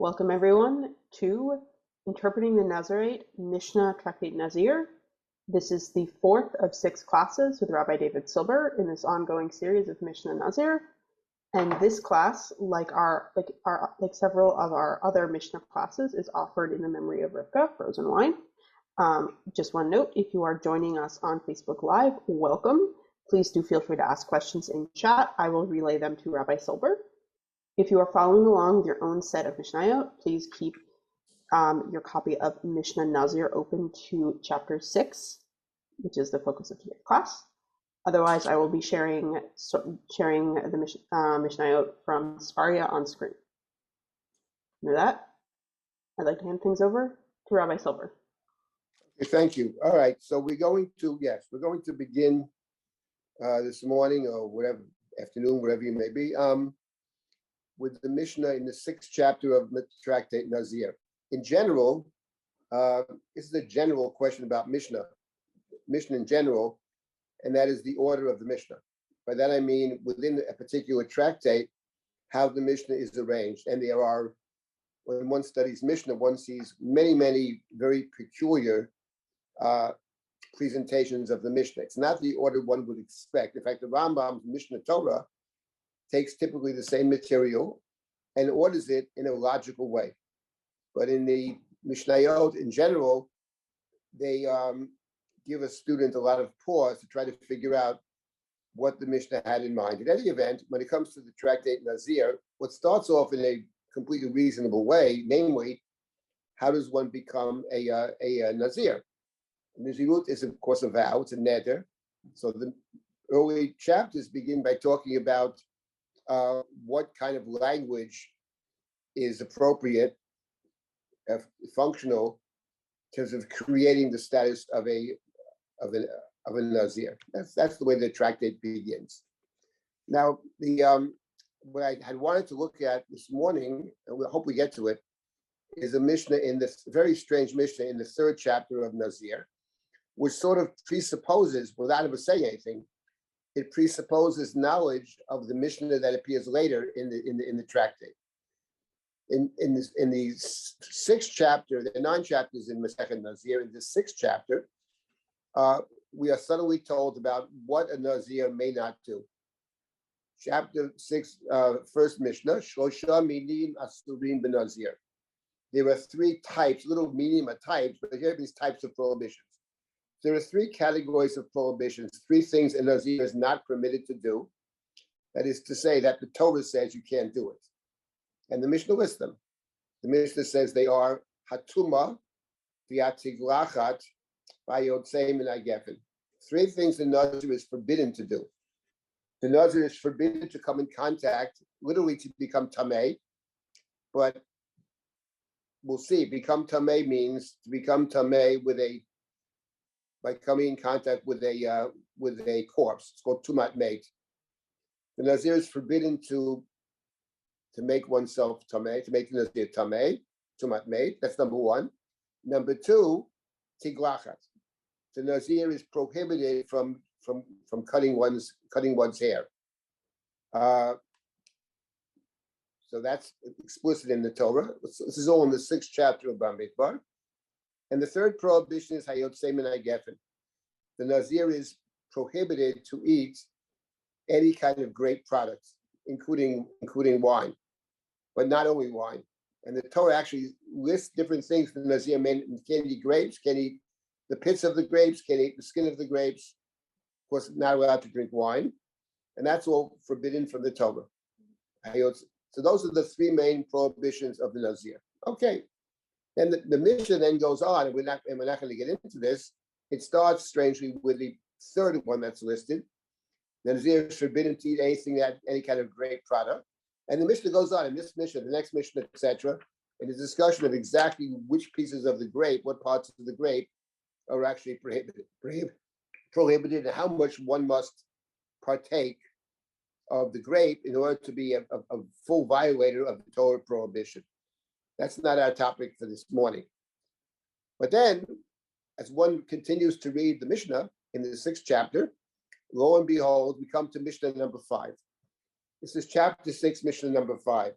Welcome everyone to Interpreting the Nazirite, Mishnah, Tractate, Nazir. This is the fourth of 6 classes with Rabbi David Silber in this ongoing series of Mishnah Nazir. And this class, like several of our other Mishnah classes, is offered in the memory of Rifka Rosenwein. Just one note, if you are joining us on Facebook Live, welcome. Please do feel free to ask questions in chat. I will relay them to Rabbi Silber. If you are following along with your own set of mishnaic, please keep your copy of Mishnah Nazir open to chapter 6, which is the focus of today's class. Otherwise, I will be sharing the mishnaic from Sparia on screen. With that, I'd like to hand things over to Rabbi Silber. Okay, thank you. All right, so we're going to begin this morning or whatever, afternoon, whatever you may be, with the Mishnah in the 6th chapter of Tractate Nazir. In general, this is a general question about Mishnah in general, and that is the order of the Mishnah. By that I mean within a particular tractate, how the Mishnah is arranged. And there are, when one studies Mishnah, one sees many, many very peculiar presentations of the Mishnah. It's not the order one would expect. In fact, the Rambam's Mishnah Torah takes typically the same material and orders it in a logical way. But in the Mishnayot in general, they give a student a lot of pause to try to figure out what the Mishnah had in mind. In any event, when it comes to the Tractate Nazir, what starts off in a completely reasonable way, namely, how does one become a Nazir? Nazirut is, of course, a vow, it's a neder. So the early chapters begin by talking about what kind of language is appropriate, functional, in terms of creating the status of a Nazir. That's the way the tractate begins. Now, what I had wanted to look at this morning, and we hope we get to it, is a Mishnah in this very strange Mishnah in the 3rd chapter of Nazir, which sort of presupposes, without ever saying anything, it presupposes knowledge of the Mishnah that appears later in the tractate. In the 6th chapter, there are 9 chapters in Masechet Nazir. In the 6th chapter, we are subtly told about what a Nazir may not do. Chapter 6, first Mishnah, Shlosha Minim Asurim B'Nazir. There are 3 types, little medium types, but here are these types of prohibitions. There are 3 categories of prohibitions, 3 things a Nazir is not permitted to do. That is to say that the Torah says you can't do it. And the Mishnah lists them. The Mishnah says they are Hatuma, V'atiglachat, V'yotzei min hagefen. 3 things the Nazir is forbidden to do. The Nazir is forbidden to come in contact, literally to become tamei, but we'll see, become tamei means to become tamei by coming in contact with a corpse. It's called tumat meit. The Nazir is forbidden to make oneself tamei, to make the Nazir tamei, tumat meit. That's number 1. Number 2, tiglachat. The Nazir is prohibited from cutting one's hair. So that's explicit in the Torah. This is all in the 6th chapter of Bamidbar. And the 3rd prohibition is hayotzei min hagefen. The Nazir is prohibited to eat any kind of grape products, including wine, but not only wine. And the Torah actually lists different things the Nazir can eat grapes, can eat the pits of the grapes, can eat the skin of the grapes. Of course, not allowed to drink wine. And that's all forbidden from the Torah. So those are the 3 main prohibitions of the Nazir. Okay. And the Mishnah then goes on, and we're not going to get into this. It starts strangely with the 3rd one that's listed. The Nazir is forbidden to eat any kind of grape product. And the Mishnah goes on in this Mishnah, the next Mishnah, etc., in the discussion of exactly which pieces of the grape, what parts of the grape are actually prohibited, and how much one must partake of the grape in order to be a full violator of the Torah prohibition. That's not our topic for this morning. But then, as one continues to read the Mishnah in the 6th chapter, lo and behold, we come to Mishnah number 5. This is chapter 6, Mishnah number 5.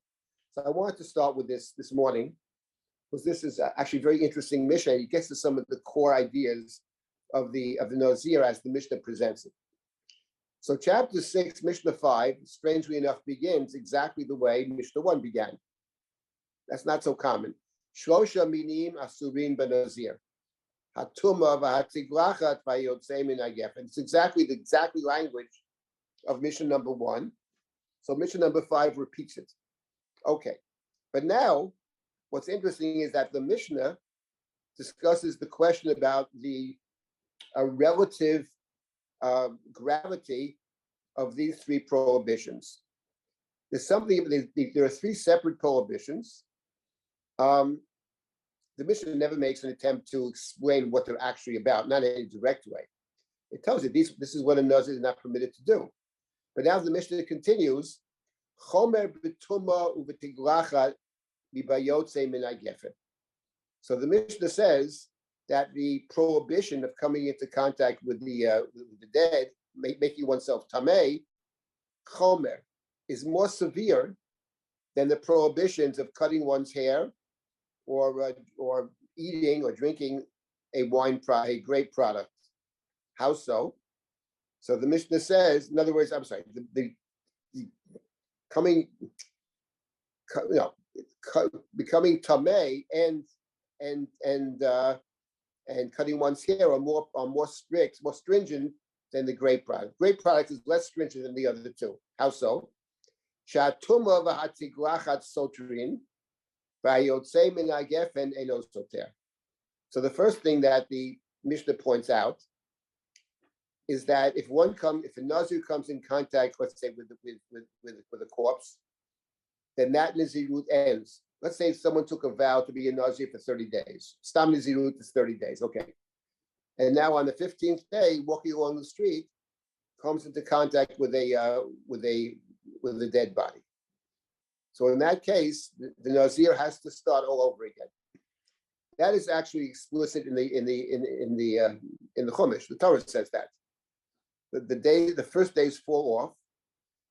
So I wanted to start with this morning, because this is actually a very interesting Mishnah. It gets to some of the core ideas of the Nazir as the Mishnah presents it. So chapter 6, Mishnah 5, strangely enough, begins exactly the way Mishnah 1 began. That's not so common. Shlosha minim asurin benazir. Hatuma v'hatiglachat v'yotzei min hagef. And it's exactly the language of Mishnah number 1. So Mishnah number 5 repeats it. Okay. But now, what's interesting is that the Mishnah discusses the question about the relative gravity of these three prohibitions. There are three separate prohibitions. The Mishnah never makes an attempt to explain what they're actually about, not in any direct way. It tells you this is what a Nazir is not permitted to do. But now the Mishnah continues, Chomer b'tuma u'v'tiglachat mibayotze min hagefen. So the Mishnah says that the prohibition of coming into contact with the dead, making oneself tamei, chomer, is more severe than the prohibitions of cutting one's hair or eating or drinking a grape product. How so? So the Mishnah says, in other words, I'm sorry, becoming tamei and cutting one's hair are more strict, more stringent than the grape product. Grape product is less stringent than the other two. How so? So the first thing that the Mishnah points out is that if a Nazir comes in contact, let's say with a corpse, then that Nazirut ends. Let's say someone took a vow to be a Nazir for 30 days. Stam Nazirut is 30 days, okay. And now on the 15th day, walking along the street, comes into contact with a dead body. So in that case, the Nazir has to start all over again. That is actually explicit in the Chumash. The Torah says that. The first days fall off,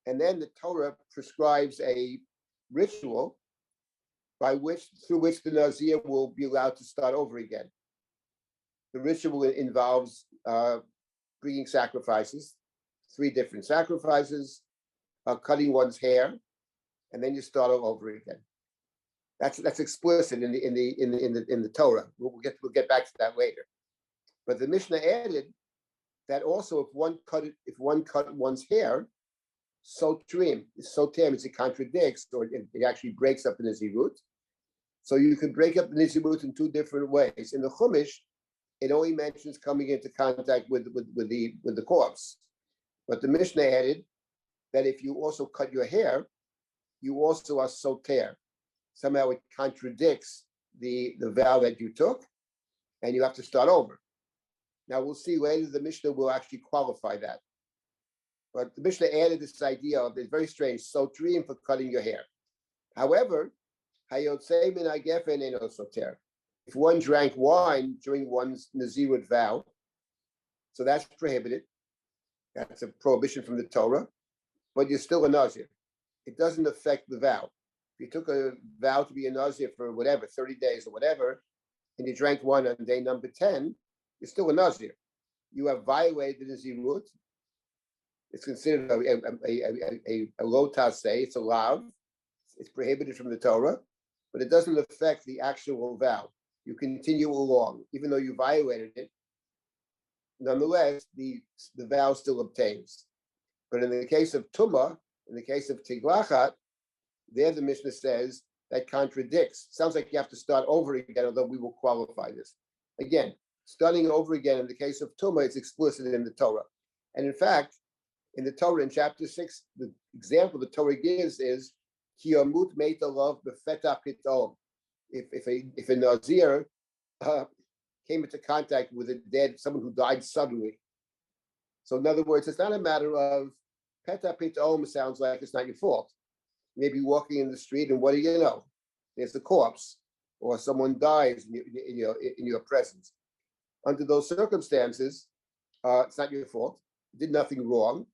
and then the Torah prescribes a ritual through which the Nazir will be allowed to start over again. The ritual involves bringing sacrifices, 3 different sacrifices, cutting one's hair, and then you start all over again. That's explicit in the Torah. We'll get back to that later. But the Mishnah added that also if one cut one's hair, soter means it contradicts, or it actually breaks up the Nazirut. So you can break up the Nazirut in 2 different ways. In the Chumash, it only mentions coming into contact with the corpse. But the Mishnah added that if you also cut your hair, you also are soter. Somehow it contradicts the vow that you took, and you have to start over. Now we'll see later the Mishnah will actually qualify that. But the Mishnah added this idea of it's very strange, soterim for cutting your hair. However, hayotzei min hagefen eino soter. If one drank wine during one's Nazirut vow, so that's prohibited. That's a prohibition from the Torah, but you're still a Nazir. It doesn't affect the vow. If you took a vow to be a Nazir for whatever, 30 days or whatever, and you drank wine on day number 10, you're still a Nazir. You have violated the Nazirut. It's considered a lo taseh, it's a lav. It's prohibited from the Torah, but it doesn't affect the actual vow. You continue along, even though you violated it. Nonetheless, the vow still obtains. But in the case of Tumah, in the case of Tiglachat, there the Mishnah says that contradicts. Sounds like you have to start over again, although we will qualify this. Again, starting over again in the case of Tumah, it's explicit in the Torah. And in fact, in the Torah, in chapter 6, the example the Torah gives is Kiyamut meita lov befeta pitom. If a Nazir came into contact with someone who died suddenly. So in other words, it's not a matter of peta pitom sounds like it's not your fault. Maybe walking in the street and what do you know? There's a corpse or someone dies in your presence. Under those circumstances, it's not your fault. You did nothing wrong.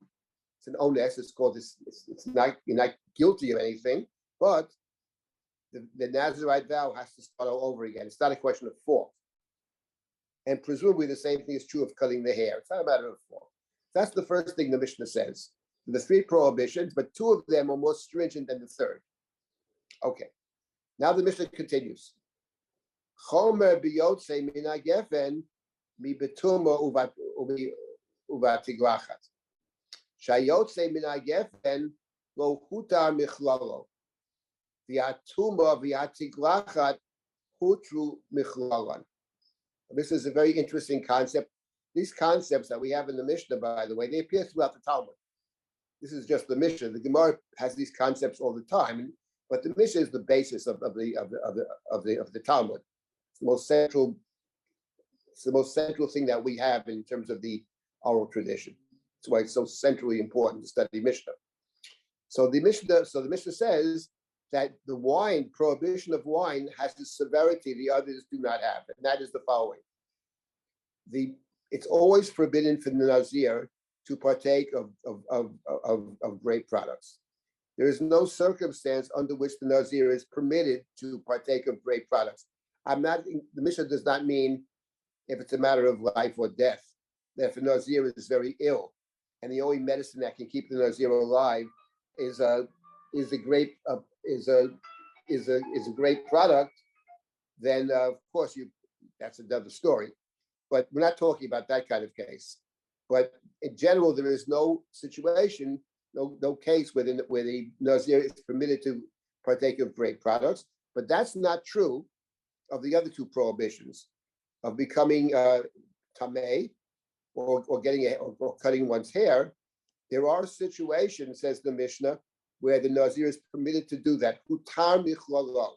It's an ones. It's called this. It's not, you're not guilty of anything, but the Nazirite vow has to start all over again. It's not a question of fault. And presumably the same thing is true of cutting the hair. It's not a matter of fault. That's the first thing the Mishnah says. The three prohibitions, but two of them are more stringent than the third. Okay. Now the Mishnah continues. Chomer biyotze mina gefen mi betuma uvatiglachat. Shayotze mina gefen lo hutar michlalo. Viatuma viatiglachat hutru michlalan. This is a very interesting concept. These concepts that we have in the Mishnah, by the way, they appear throughout the Talmud. This is just the Mishnah. The Gemara has these concepts all the time, but the Mishnah is the basis of the Talmud. It's the most central. It's the most central thing that we have in terms of the oral tradition. That's why it's so centrally important to study Mishnah. So the Mishnah says that the wine, prohibition of wine, has the severity the others do not have, and that is the following. It's always forbidden for the Nazir to partake of grape products. There is no circumstance under which the Nazir is permitted to partake of grape products. The Mishnah does not mean if it's a matter of life or death, that if a Nazir is very ill, and the only medicine that can keep the Nazir alive is a grape product, then of course that's another story. But we're not talking about that kind of case. But in general, there is no situation, no case where the Nazir is permitted to partake of grape products. But that's not true of the other two prohibitions of becoming tamei or cutting one's hair. There are situations, says the Mishnah, where the Nazir is permitted to do that. Hutar michlalo.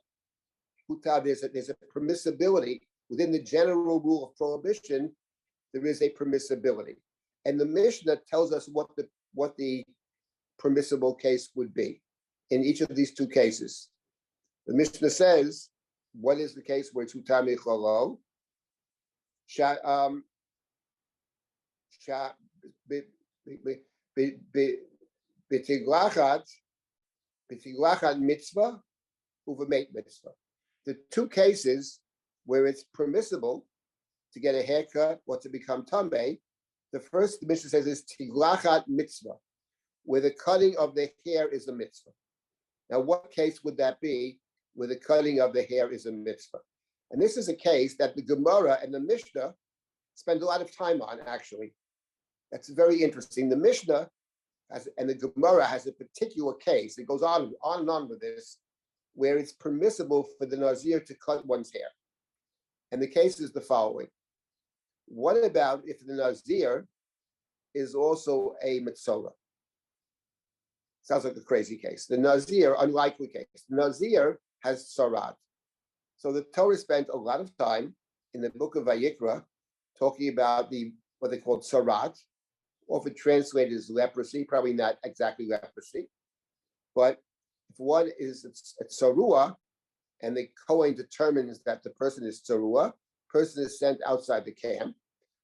Hutar, there's a permissibility within the general rule of prohibition. There is a permissibility, and the Mishnah tells us what the permissible case would be in each of these two cases. The Mishnah says, what is the case where it's hutar michlalo? B'tiglachat mitzvah uv'meit mitzvah. The two cases where it's permissible to get a haircut or to become tamei, the first the Mishnah says is tiglachat mitzvah, where the cutting of the hair is a mitzvah. Now, what case would that be where the cutting of the hair is a mitzvah? And this is a case that the Gemara and the Mishnah spend a lot of time on, actually. That's very interesting. The Mishnah and the Gemara has a particular case. It goes on and on with this, where it's permissible for the Nazir to cut one's hair. And the case is the following. What about if the Nazir is also a Metzora? Sounds like a crazy case. The Nazir, unlikely case. The Nazir has Sarat. So the Torah spent a lot of time in the book of Vayikra talking about what they called Sarat, often translated as leprosy, probably not exactly leprosy. But if one is a Tsarua, and the Kohen determines that the person is Tsarua, person is sent outside the camp.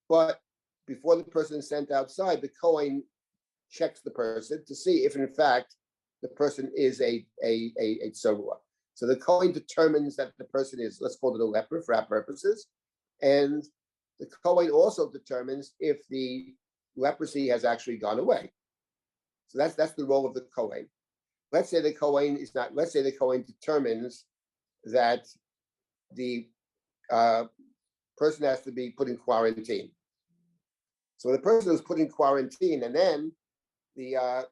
But before the person is sent outside, the Kohen checks the person to see if, in fact, the person is a Tsarua. So the Kohen determines that the person is, let's call it a leper for our purposes. And the Kohen also determines if the leprosy has actually gone away. So that's the role of the Kohen. Let's say the Kohen determines that the person has to be put in quarantine. So the person is put in quarantine, and then the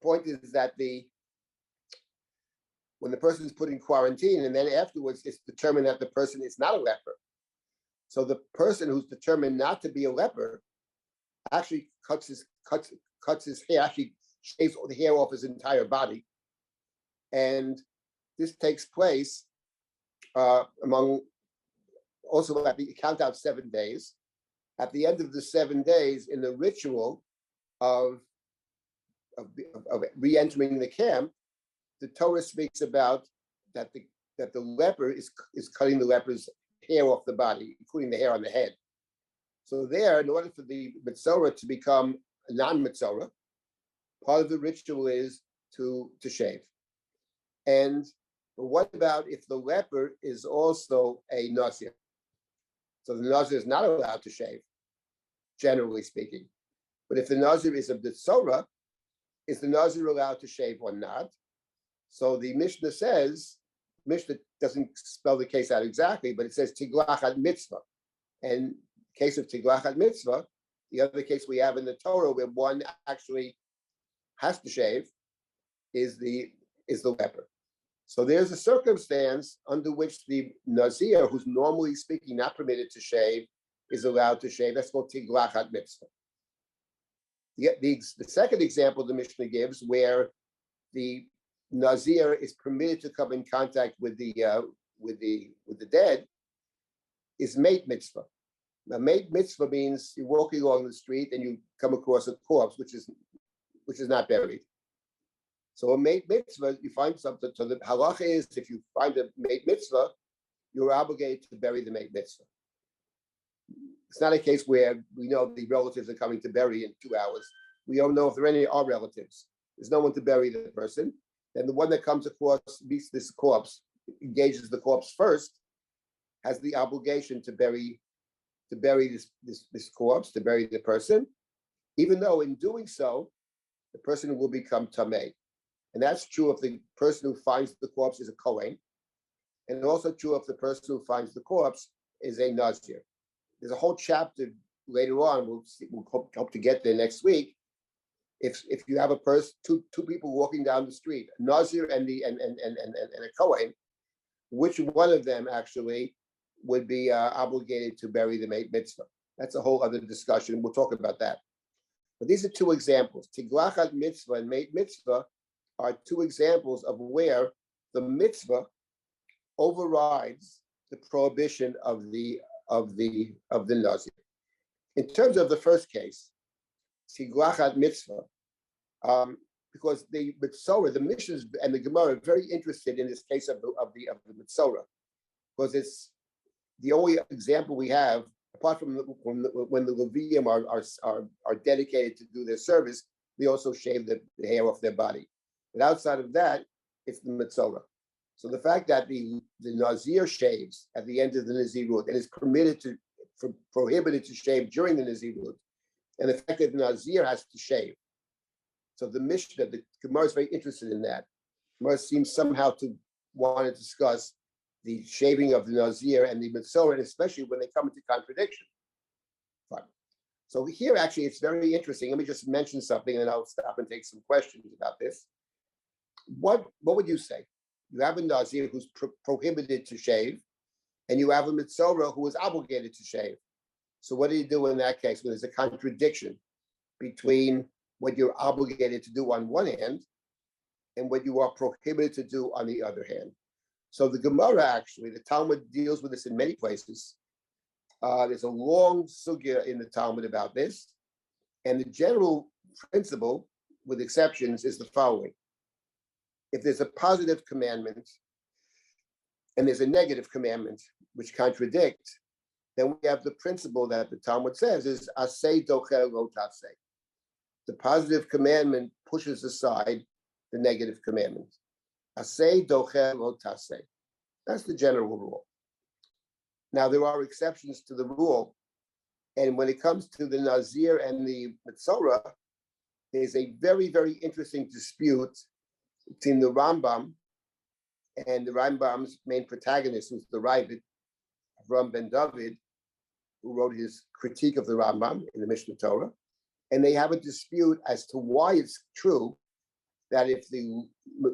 point is that when the person is put in quarantine, and then afterwards it's determined that the person is not a leper. So the person who's determined not to be a leper actually cuts his hair, actually shaves the hair off his entire body, and this takes place also at the count out 7 days. At the end of the 7 days, in the ritual of re-entering the camp, the Torah speaks about that the leper is cutting the leper's hair off the body, including the hair on the head. So there, in order for the Metzora to become a non-Metzora, part of the ritual is to shave. And But what about if the leper is also a Nazir? So the Nazir is not allowed to shave, generally speaking. But if the Nazir is a B'tzora, is the Nazir allowed to shave or not? So the Mishnah says, Mishnah doesn't spell the case out exactly, but it says Tiglach ad mitzvah. And in the case of Tiglach ad mitzvah, the other case we have in the Torah where one actually has to shave is the leper. So there's a circumstance under which the Nazir, who's normally speaking not permitted to shave, is allowed to shave. That's called Tiglach ad mitzvah. The second example the Mishnah gives, where the Nazir is permitted to come in contact with the dead, is mate mitzvah. Now, mate mitzvah means you're walking along the street and you come across a corpse which is not buried. So a mate mitzvah, you find something. So the halacha is, if you find a mate mitzvah, you're obligated to bury the mate mitzvah. It's not a case where we know the relatives are coming to bury in 2 hours. We don't know if there are any our relatives. There's no one to bury the person. Then the one that comes across, meets this corpse, engages the corpse first, has the obligation to bury this corpse, to bury the person, even though in doing so, the person will become tamei. And that's true if the person who finds the corpse is a Kohen, and also true if the person who finds the corpse is a Nazir. There's a whole chapter later on, we'll hope to get there next week. If you have a person, two people walking down the street, a Nazir and a Kohen, which one of them actually would be obligated to bury the mate mitzvah? That's a whole other discussion. We'll talk about that. But these are two examples. Tiglach ad mitzvah and mate mitzvah are two examples of where the mitzvah overrides the prohibition of the Nazir. In terms of the first case, Tiglach ad mitzvah, because the Mitzorah, the Mishnah and the Gemara are very interested in this case of the Mitzorah, because it's the only example we have, apart from when the Levium are dedicated to do their service, they also shave the hair off their body. But outside of that, it's the Mitzorah. So the fact that the Nazir shaves at the end of the Nazirut and is prohibited to shave during the Nazirut, and the fact that the Nazir has to shave. So the Mishnah, the Gemara is very interested in that. Gemara seems somehow to want to discuss the shaving of the Nazir and the Mitzorah, and especially when they come into contradiction. Fine. So here, actually, it's very interesting. Let me just mention something, and I'll stop and take some questions about this. What would you say? You have a Nazir who's prohibited to shave, and you have a Mitzorah who is obligated to shave. So what do you do in that case when there's a contradiction between what you're obligated to do on one hand and what you are prohibited to do on the other hand? So the Gemara, actually, the Talmud deals with this in many places. There's a long sugya in the Talmud about this. And the general principle, with exceptions, is the following. If there's a positive commandment and there's a negative commandment which contradict, then we have the principle that the Talmud says is asay docher lo taseh. The positive commandment pushes aside the negative commandment. Asay docher lo taseh. That's the general rule. Now, there are exceptions to the rule. And when it comes to the Nazir and the Mitzorah, there's a very, very interesting dispute between the Rambam and the Rambam's main protagonist, who's the Rabbi, Avram ben David, who wrote his critique of the Rambam in the Mishnah Torah. And they have a dispute as to why it's true that if the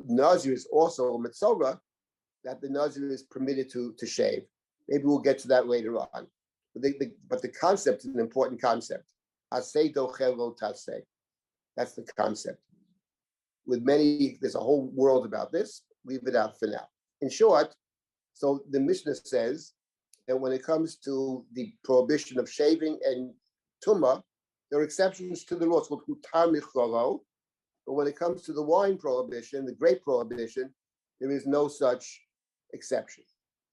Nazir is also a Mitzorah, that the Nazir is permitted to shave. Maybe we'll get to that later on. But the concept is an important concept. Asay docher lo taseh. That's the concept. With many, there's a whole world about this. Leave it out for now. In short, so the Mishnah says that when it comes to the prohibition of shaving and tumah, there are exceptions to the rule. It's called hutar michlalo. But when it comes to the wine prohibition, the grape prohibition, there is no such exception.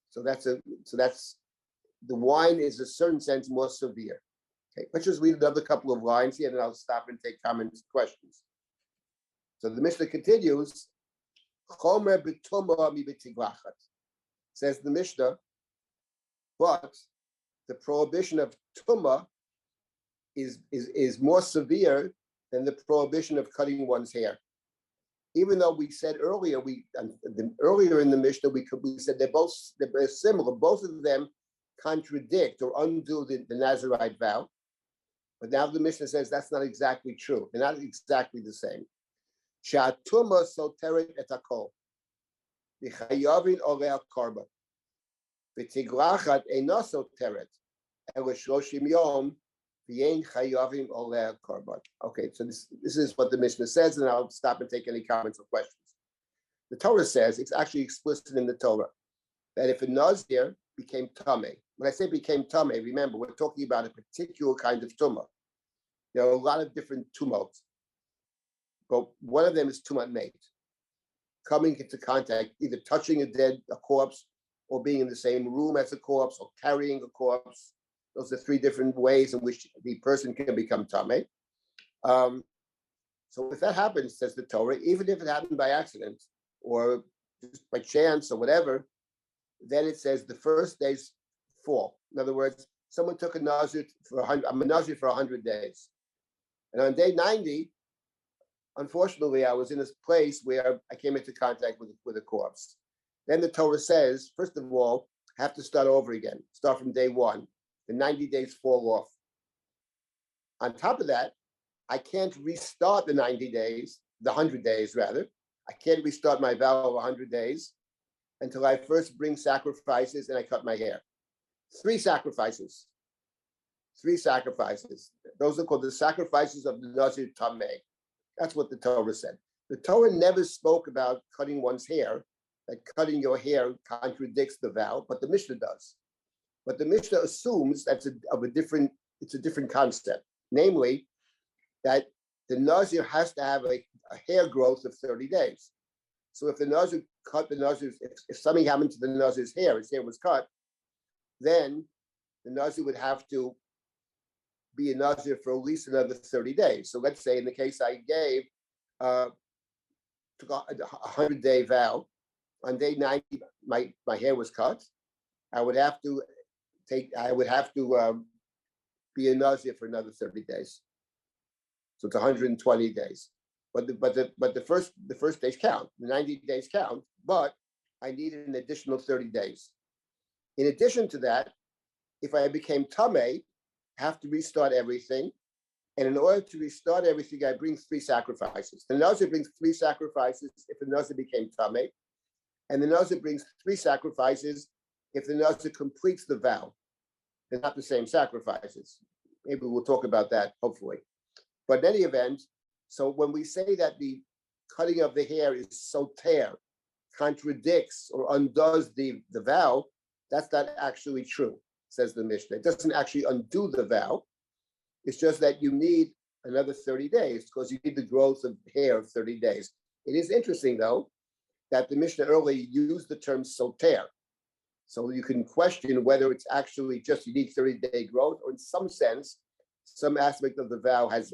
So that's the wine is in a certain sense more severe. Okay, let's just read another couple of lines here, and then I'll stop and take comments and questions. So the Mishnah continues, Chomer b'tumah mi b'tiglachat. Says the Mishnah, but the prohibition of tumah is more severe than the prohibition of cutting one's hair. Even though we said earlier, earlier in the Mishnah, we said they're similar. Both of them contradict or undo the Nazirite vow. But now the Mishnah says that's not exactly true. They're not exactly the same. Sha'atuma soteret et hakol. V'chayavin oleh karba. V'tiglachat eina soteret. Ela shloshim yom v'yein chayavim oleh karba. Okay, so this is what the Mishnah says, and I'll stop and take any comments or questions. The Torah says, it's actually explicit in the Torah, that if a Nazir became tameh, when I say became tameh, remember, we're talking about a particular kind of tumah. There are a lot of different tumot, but one of them is tumat mate, coming into contact, either touching a corpse, or being in the same room as a corpse, or carrying a corpse. Those are three different ways in which the person can become tameh. So if that happens, says the Torah, even if it happened by accident or just by chance or whatever, then it says the first days fall. In other words, someone took a Nazir for 100. I'm a Nazir for 100 days, and on day 90, unfortunately, I was in this place where I came into contact with a corpse. Then the Torah says, first of all, I have to start over again, start from day one. The 90 days fall off. On top of that, I can't restart the 90 days, the 100 days rather. I can't restart my vow of 100 days until I first bring sacrifices and I cut my hair. Three sacrifices. Those are called the sacrifices of the Nazir Tameh. That's what the Torah said. The Torah never spoke about cutting one's hair, that cutting your hair contradicts the vow, but the Mishnah does. But the Mishnah assumes it's a different concept, namely that the Nazir has to have a hair growth of 30 days. So if the Nazir cut the Nazir's, if something happened to the Nazir's hair, his hair was cut, then the Nazir would have to be a Nazir for at least another 30 days. So let's say in the case I gave, took a 100-day vow, on day 90, my hair was cut. I would have to be a Nazir for another 30 days. So it's 120 days. But the first days count. The 90 days count, but I need an additional 30 days. In addition to that, if I became tameh, I have to restart everything. And in order to restart everything, I bring three sacrifices. The Nazir brings three sacrifices if the Nazir became tameh, and the Nazir brings three sacrifices if the Nazir completes the vow. They're not the same sacrifices. Maybe we'll talk about that, hopefully. But in any event, so when we say that the cutting of the hair is soter, contradicts or undoes the vow, that's not actually true, says the Mishnah. It doesn't actually undo the vow. It's just that you need another 30 days because you need the growth of hair of 30 days. It is interesting, though, that the Mishnah earlier used the term soter. So you can question whether it's actually just you need 30-day growth, or in some sense, some aspect of the vow has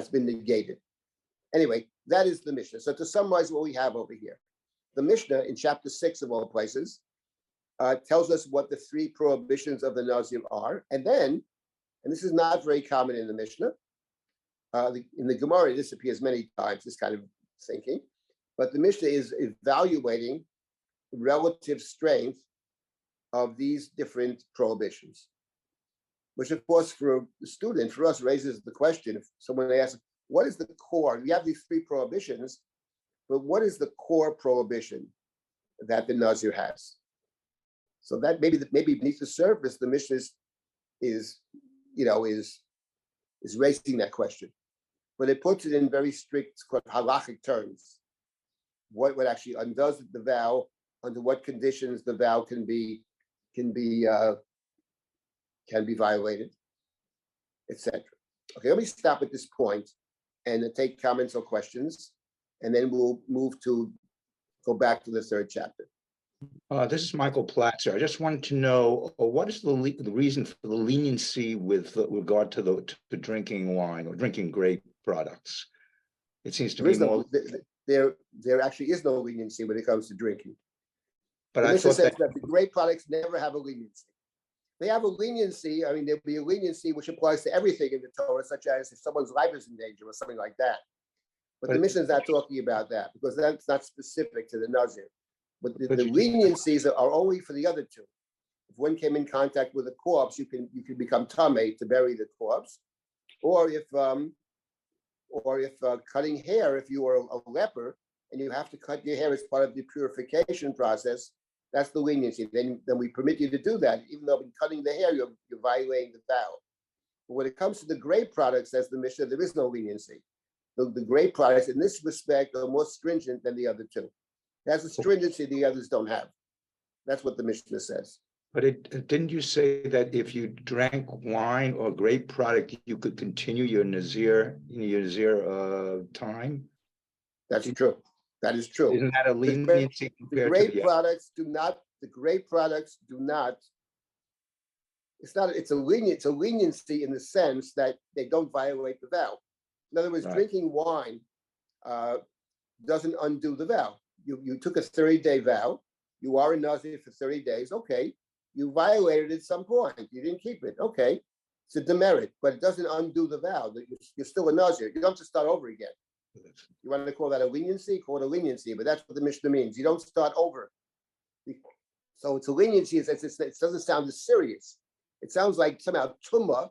been negated. Anyway, that is the Mishnah. So to summarize what we have over here, the Mishnah in chapter 6 of all places tells us what the three prohibitions of the Nazir are. And then, and this is not very common in the Mishnah, in the Gemara, this appears many times, this kind of thinking, but the Mishnah is evaluating the relative strength of these different prohibitions, which of course for the student, for us, raises the question, if someone asks, what is the core? We have these three prohibitions, but what is the core prohibition that the Nazir has? So that maybe beneath the surface, the Mishnah is raising that question, but it puts it in very strict halachic terms. What actually undoes the vow, under what conditions the vow can be violated, etc. Okay, let me stop at this point and take comments or questions, and then we'll go back to the third chapter. This is Michael Platzer. I just wanted to know what is the reason for the leniency with regard to drinking wine or drinking grape products? It seems to be more. there actually is no leniency when it comes to drinking. But The I Mishnah thought says that, that the grape products never have a leniency. They have a leniency. I mean, there'll be a leniency which applies to everything in the Torah, such as if someone's life is in danger or something like that. But the Mishnah is not talking about that because that's not specific to the Nazir. But the leniencies are only for the other two. If one came in contact with a corpse, you can become tamei to bury the corpse, or if cutting hair, if you are a leper and you have to cut your hair as part of the purification process, that's the leniency. Then we permit you to do that, even though in cutting the hair you're violating the vow. But when it comes to the grape products, says the Mishnah, there is no leniency. The grape products in this respect are more stringent than the other two. It has a stringency the others don't have. That's what the Mishnah says. but didn't you say that if you drank wine or grape product, you could continue your Nazir time? That's true. That is true. Isn't that a leniency The grape products do not. It's a leniency in the sense that they don't violate the vow. In other words, drinking wine doesn't undo the vow. You took a 30-day vow. You are a Nazir for 30 days. Okay. You violated it at some point. You didn't keep it. Okay. It's a demerit, but it doesn't undo the vow. You're still a Nazir. You don't have to start over again. You want to call that a leniency? Call it a leniency, but that's what the Mishnah means. You don't start over. So it's a leniency. It doesn't sound as serious. It sounds like somehow tumma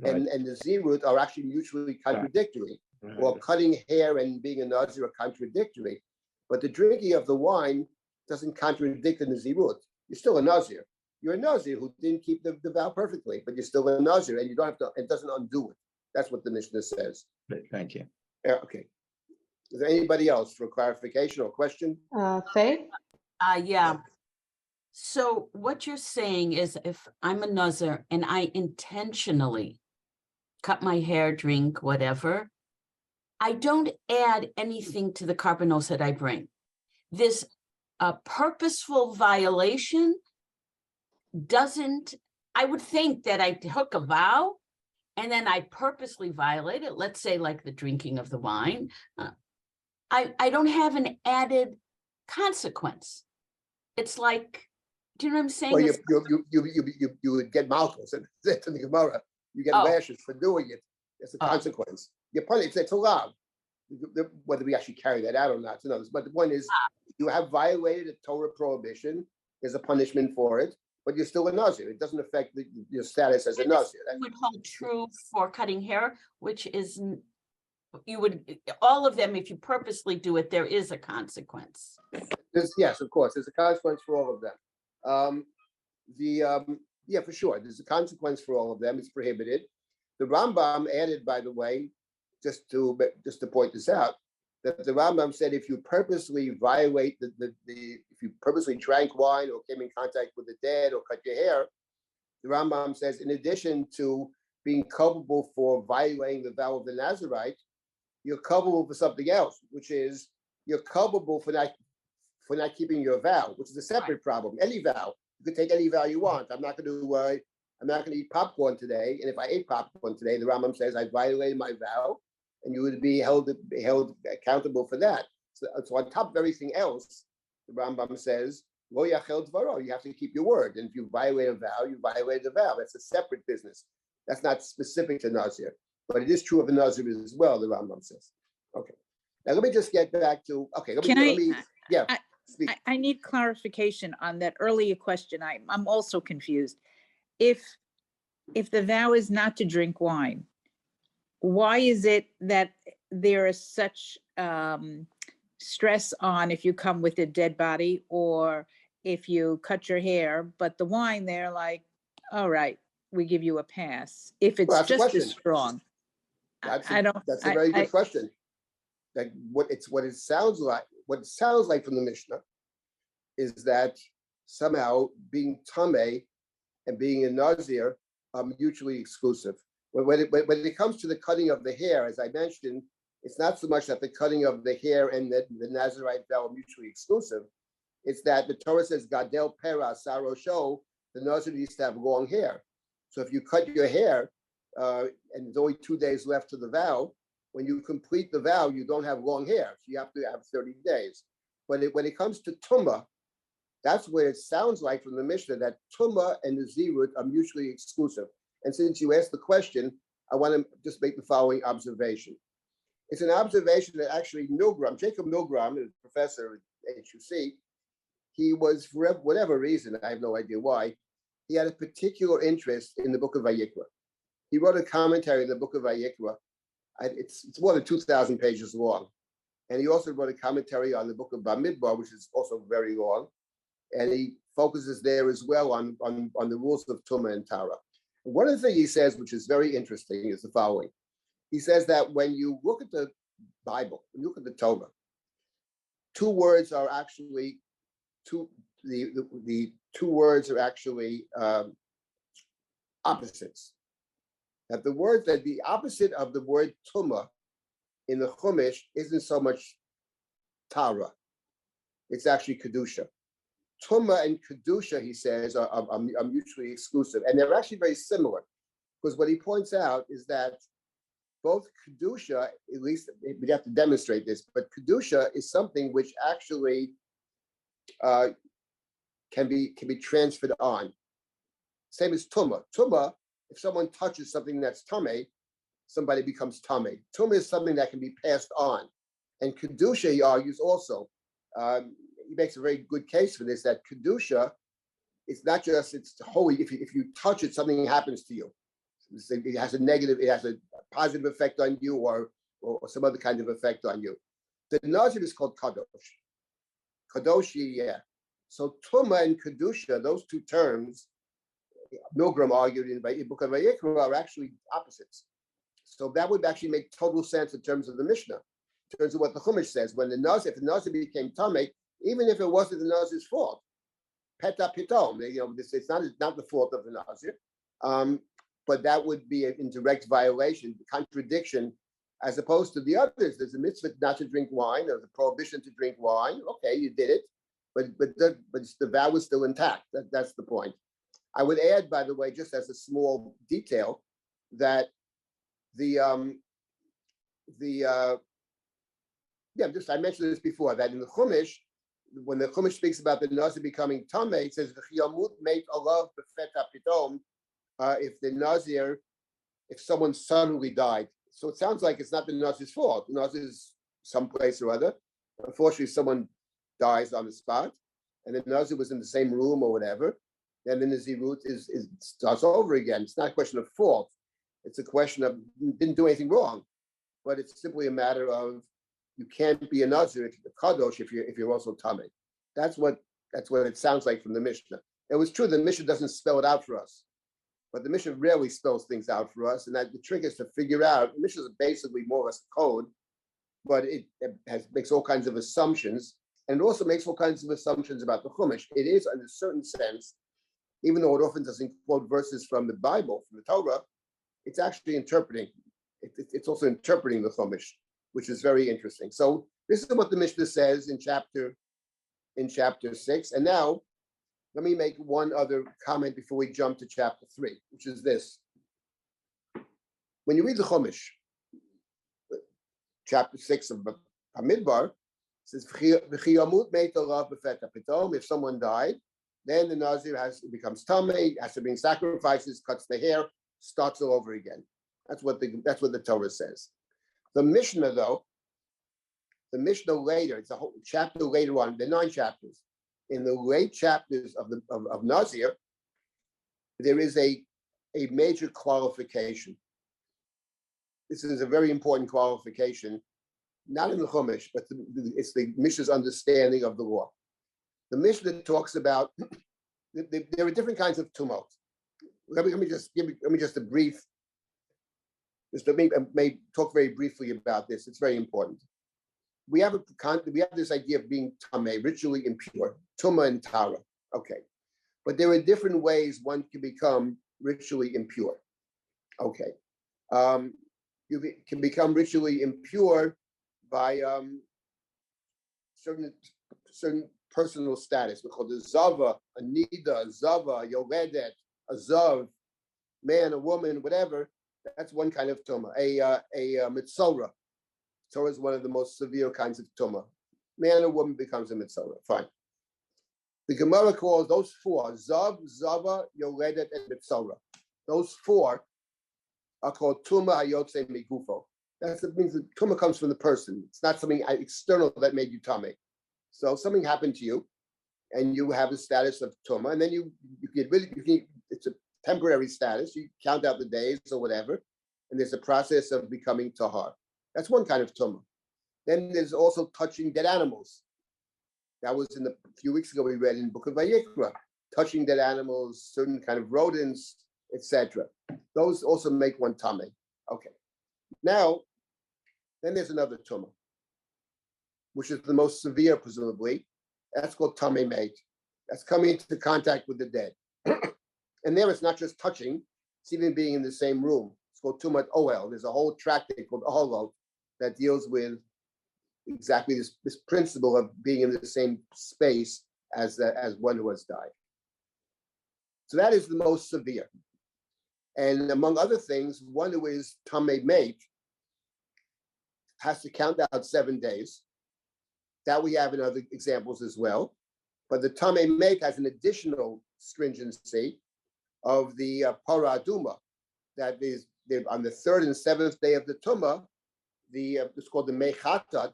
and Nazirut are actually mutually contradictory. Or cutting hair and being a Nazir are contradictory. But the drinking of the wine doesn't contradict the Nazirut. You're still a Nazir. You're a Nazir who didn't keep the vow perfectly, but you're still a Nazir, and you don't have to. It doesn't undo it. That's what the Mishnah says. Thank you. Okay. Is there anybody else for clarification or question? Faye? Yeah. So what you're saying is if I'm a Nazir and I intentionally cut my hair, drink, whatever, I don't add anything to the carbonos that I bring. This purposeful violation doesn't, I would think that I took a vow and then I purposely violate it, let's say like the drinking of the wine. I don't have an added consequence. It's like, do you know what I'm saying? Well, you would get malchus, and that's in the Gemara. You get lashes for doing it. It's a consequence. You're punished. It's allowed. Whether we actually carry that out or not, another. But the point is, you have violated a Torah prohibition. There's a punishment for it, but you're still a Nazir. It doesn't affect your status as a Nazir. That would hold true for cutting hair, which is you would all of them. If you purposely do it, there is a consequence. Yes, of course, there's a consequence for all of them. Yeah, for sure, there's a consequence for all of them. It's prohibited. The Rambam added, by the way, just to point this out, that the Rambam said if you purposely violate if you purposely drank wine or came in contact with the dead or cut your hair, the Rambam says in addition to being culpable for violating the vow of the Nazirite, you're culpable for something else, which is you're culpable for not keeping your vow, which is a separate problem. Any vow, you can take any vow you want. I'm not going to eat popcorn today, and if I ate popcorn today, the Rambam says I violated my vow, and you would be held accountable for that. So on top of everything else, the Rambam says lo yachel dvaro. You have to keep your word, and if you violate a vow, you violate a vow. That's a separate business. That's not specific to Nazir, but it is true of a Nazir as well. The Rambam says. Okay. Now let me just get back to I need clarification on that earlier question. I'm also confused. If the vow is not to drink wine, why is it that there is such stress on if you come with a dead body or if you cut your hair, but the wine they're like, all right, we give you a pass if it's just as strong? That's a very good question. Like what it sounds like from the Mishnah is that somehow being tamei and being a Nazir are mutually exclusive. When it comes to the cutting of the hair, as I mentioned, it's not so much that the cutting of the hair and the Nazirite vow are mutually exclusive. It's that the Torah says, Gadel pera sarosho, the Nazir needs to have long hair. So if you cut your hair and there's only 2 days left to the vow, when you complete the vow, you don't have long hair. So you have to have 30 days. But when it comes to Tumah, that's where it sounds like from the Mishnah that Tumah and Nazirut are mutually exclusive. And since you asked the question, I want to just make the following observation. It's an observation that actually Jacob Milgram, a professor at HUC, he was, for whatever reason, I have no idea why, he had a particular interest in the book of Vayikra. He wrote a commentary in the book of Vayikra. It's more than 2,000 pages long. And he also wrote a commentary on the book of Bamidbar, which is also very long. And he focuses there as well on the rules of Tumah and Tara. One of the things he says, which is very interesting, is the following. He says that when you look at the Bible, when you look at the Torah, two words are actually the two words are actually opposites. That the opposite of the word Tumah in the Chumash isn't so much Tara, it's actually Kedusha. Tumah and Kedusha, he says, are mutually exclusive, and they're actually very similar, because what he points out is that both Kedusha, at least we have to demonstrate this, but Kedusha is something which actually can be transferred on. Same as Tumah. Tumah, if someone touches something that's Tameh, somebody becomes Tameh. Tumah is something that can be passed on. And Kedusha, he argues also, he makes a very good case for this, that Kedusha, it's not just, it's holy, if you touch it, something happens to you. It has a positive effect on you or some other kind of effect on you. The Nazir is called Kadosh. Kadoshi, yeah. So Tumah and Kedusha, those two terms, Milgram argued in the book of Vayikra, are actually opposites. So that would actually make total sense in terms of the Mishnah, in terms of what the Chumash says. When if the Nazir became Tameh, even if it wasn't the Nazir's fault, Peta Pitom, it's not the fault of the Nazir, but that would be in direct violation, contradiction, as opposed to the others. There's a mitzvah not to drink wine, there's a prohibition to drink wine. Okay, you did it, but the vow was still intact. That's the point. I would add, by the way, just as a small detail, that I mentioned this before, that in the Chumash, when the Chumash speaks about the Nazir becoming Tameh, it says, if the Nazir, if someone suddenly died. So it sounds like it's not the Nazir's fault. The Nazir's someplace or other. Unfortunately, someone dies on the spot, and the Nazir was in the same room or whatever, then the Nazirut starts over again. It's not a question of fault. It's a question of you didn't do anything wrong, but it's simply a matter of you can't be a Nazir if you're Kadosh if you're also Tameh. That's what it sounds like from the Mishnah. It was true the Mishnah doesn't spell it out for us, but the Mishnah rarely spells things out for us, and that the trick is to figure out. The Mishnah is basically more or less a code, but it makes all kinds of assumptions, and it also makes all kinds of assumptions about the Chumash. It is, in a certain sense, even though it often doesn't quote verses from the Bible, from the Torah, it's actually interpreting. It's also interpreting the Chumash, which is very interesting. So this is what the Mishnah says in chapter 6. And now, let me make one other comment before we jump to chapter 3, which is this. When you read the Chumash, chapter 6 of Bamidbar, it says, if someone died, then the Nazir becomes Tameh, has to bring sacrifices, cuts the hair, starts all over again. That's what the Torah says. The Mishnah, though, later, it's a whole chapter later on, the 9 chapters. In the late chapters of Nazir, there is a major qualification. This is a very important qualification, not in the Chumash, but it's the Mishnah's understanding of the law. The Mishnah talks about there are different kinds of tumult. Let me just a brief. May talk very briefly about this. It's very important. We have this idea of being tameh, ritually impure, tumah and tara. Okay, but there are different ways one can become ritually impure. Okay, you can become ritually impure by certain personal status. We call it zava, a nida, zava, yoledet, a zav, man, a woman, whatever. That's one kind of tumah. A mitzora, Torah is one of the most severe kinds of tumah. Man or woman becomes a mitzvah. Fine. The Gemara calls those four, Zav, Zava, Yoledet, and Mitzora. Those four are called Tumah Hayotze Megufo. That means the Tumah comes from the person. It's not something external that made you tummy. So something happened to you, and you have a status of Tumah, and then you get rid of it. It's a temporary status. You count out the days or whatever, and there's a process of becoming Tahar. That's one kind of Tumah. Then there's also touching dead animals. That was a few weeks ago we read in the book of Vayikra, touching dead animals, certain kind of rodents, etc. Those also make one tamei. Okay. Now, then there's another tumah, which is the most severe, presumably. That's called tamei meit. That's coming into contact with the dead. And there it's not just touching, it's even being in the same room. It's called tumat oel. There's a whole tractate called Oholot that deals with exactly this principle of being in the same space as one who has died. So that is the most severe. And among other things, one who is tamei meit has to count out 7 days. That we have in other examples as well. But the tamei meit has an additional stringency of the para aduma. That is, on the 3rd and 7th day of the tumah, it's called the mechatat.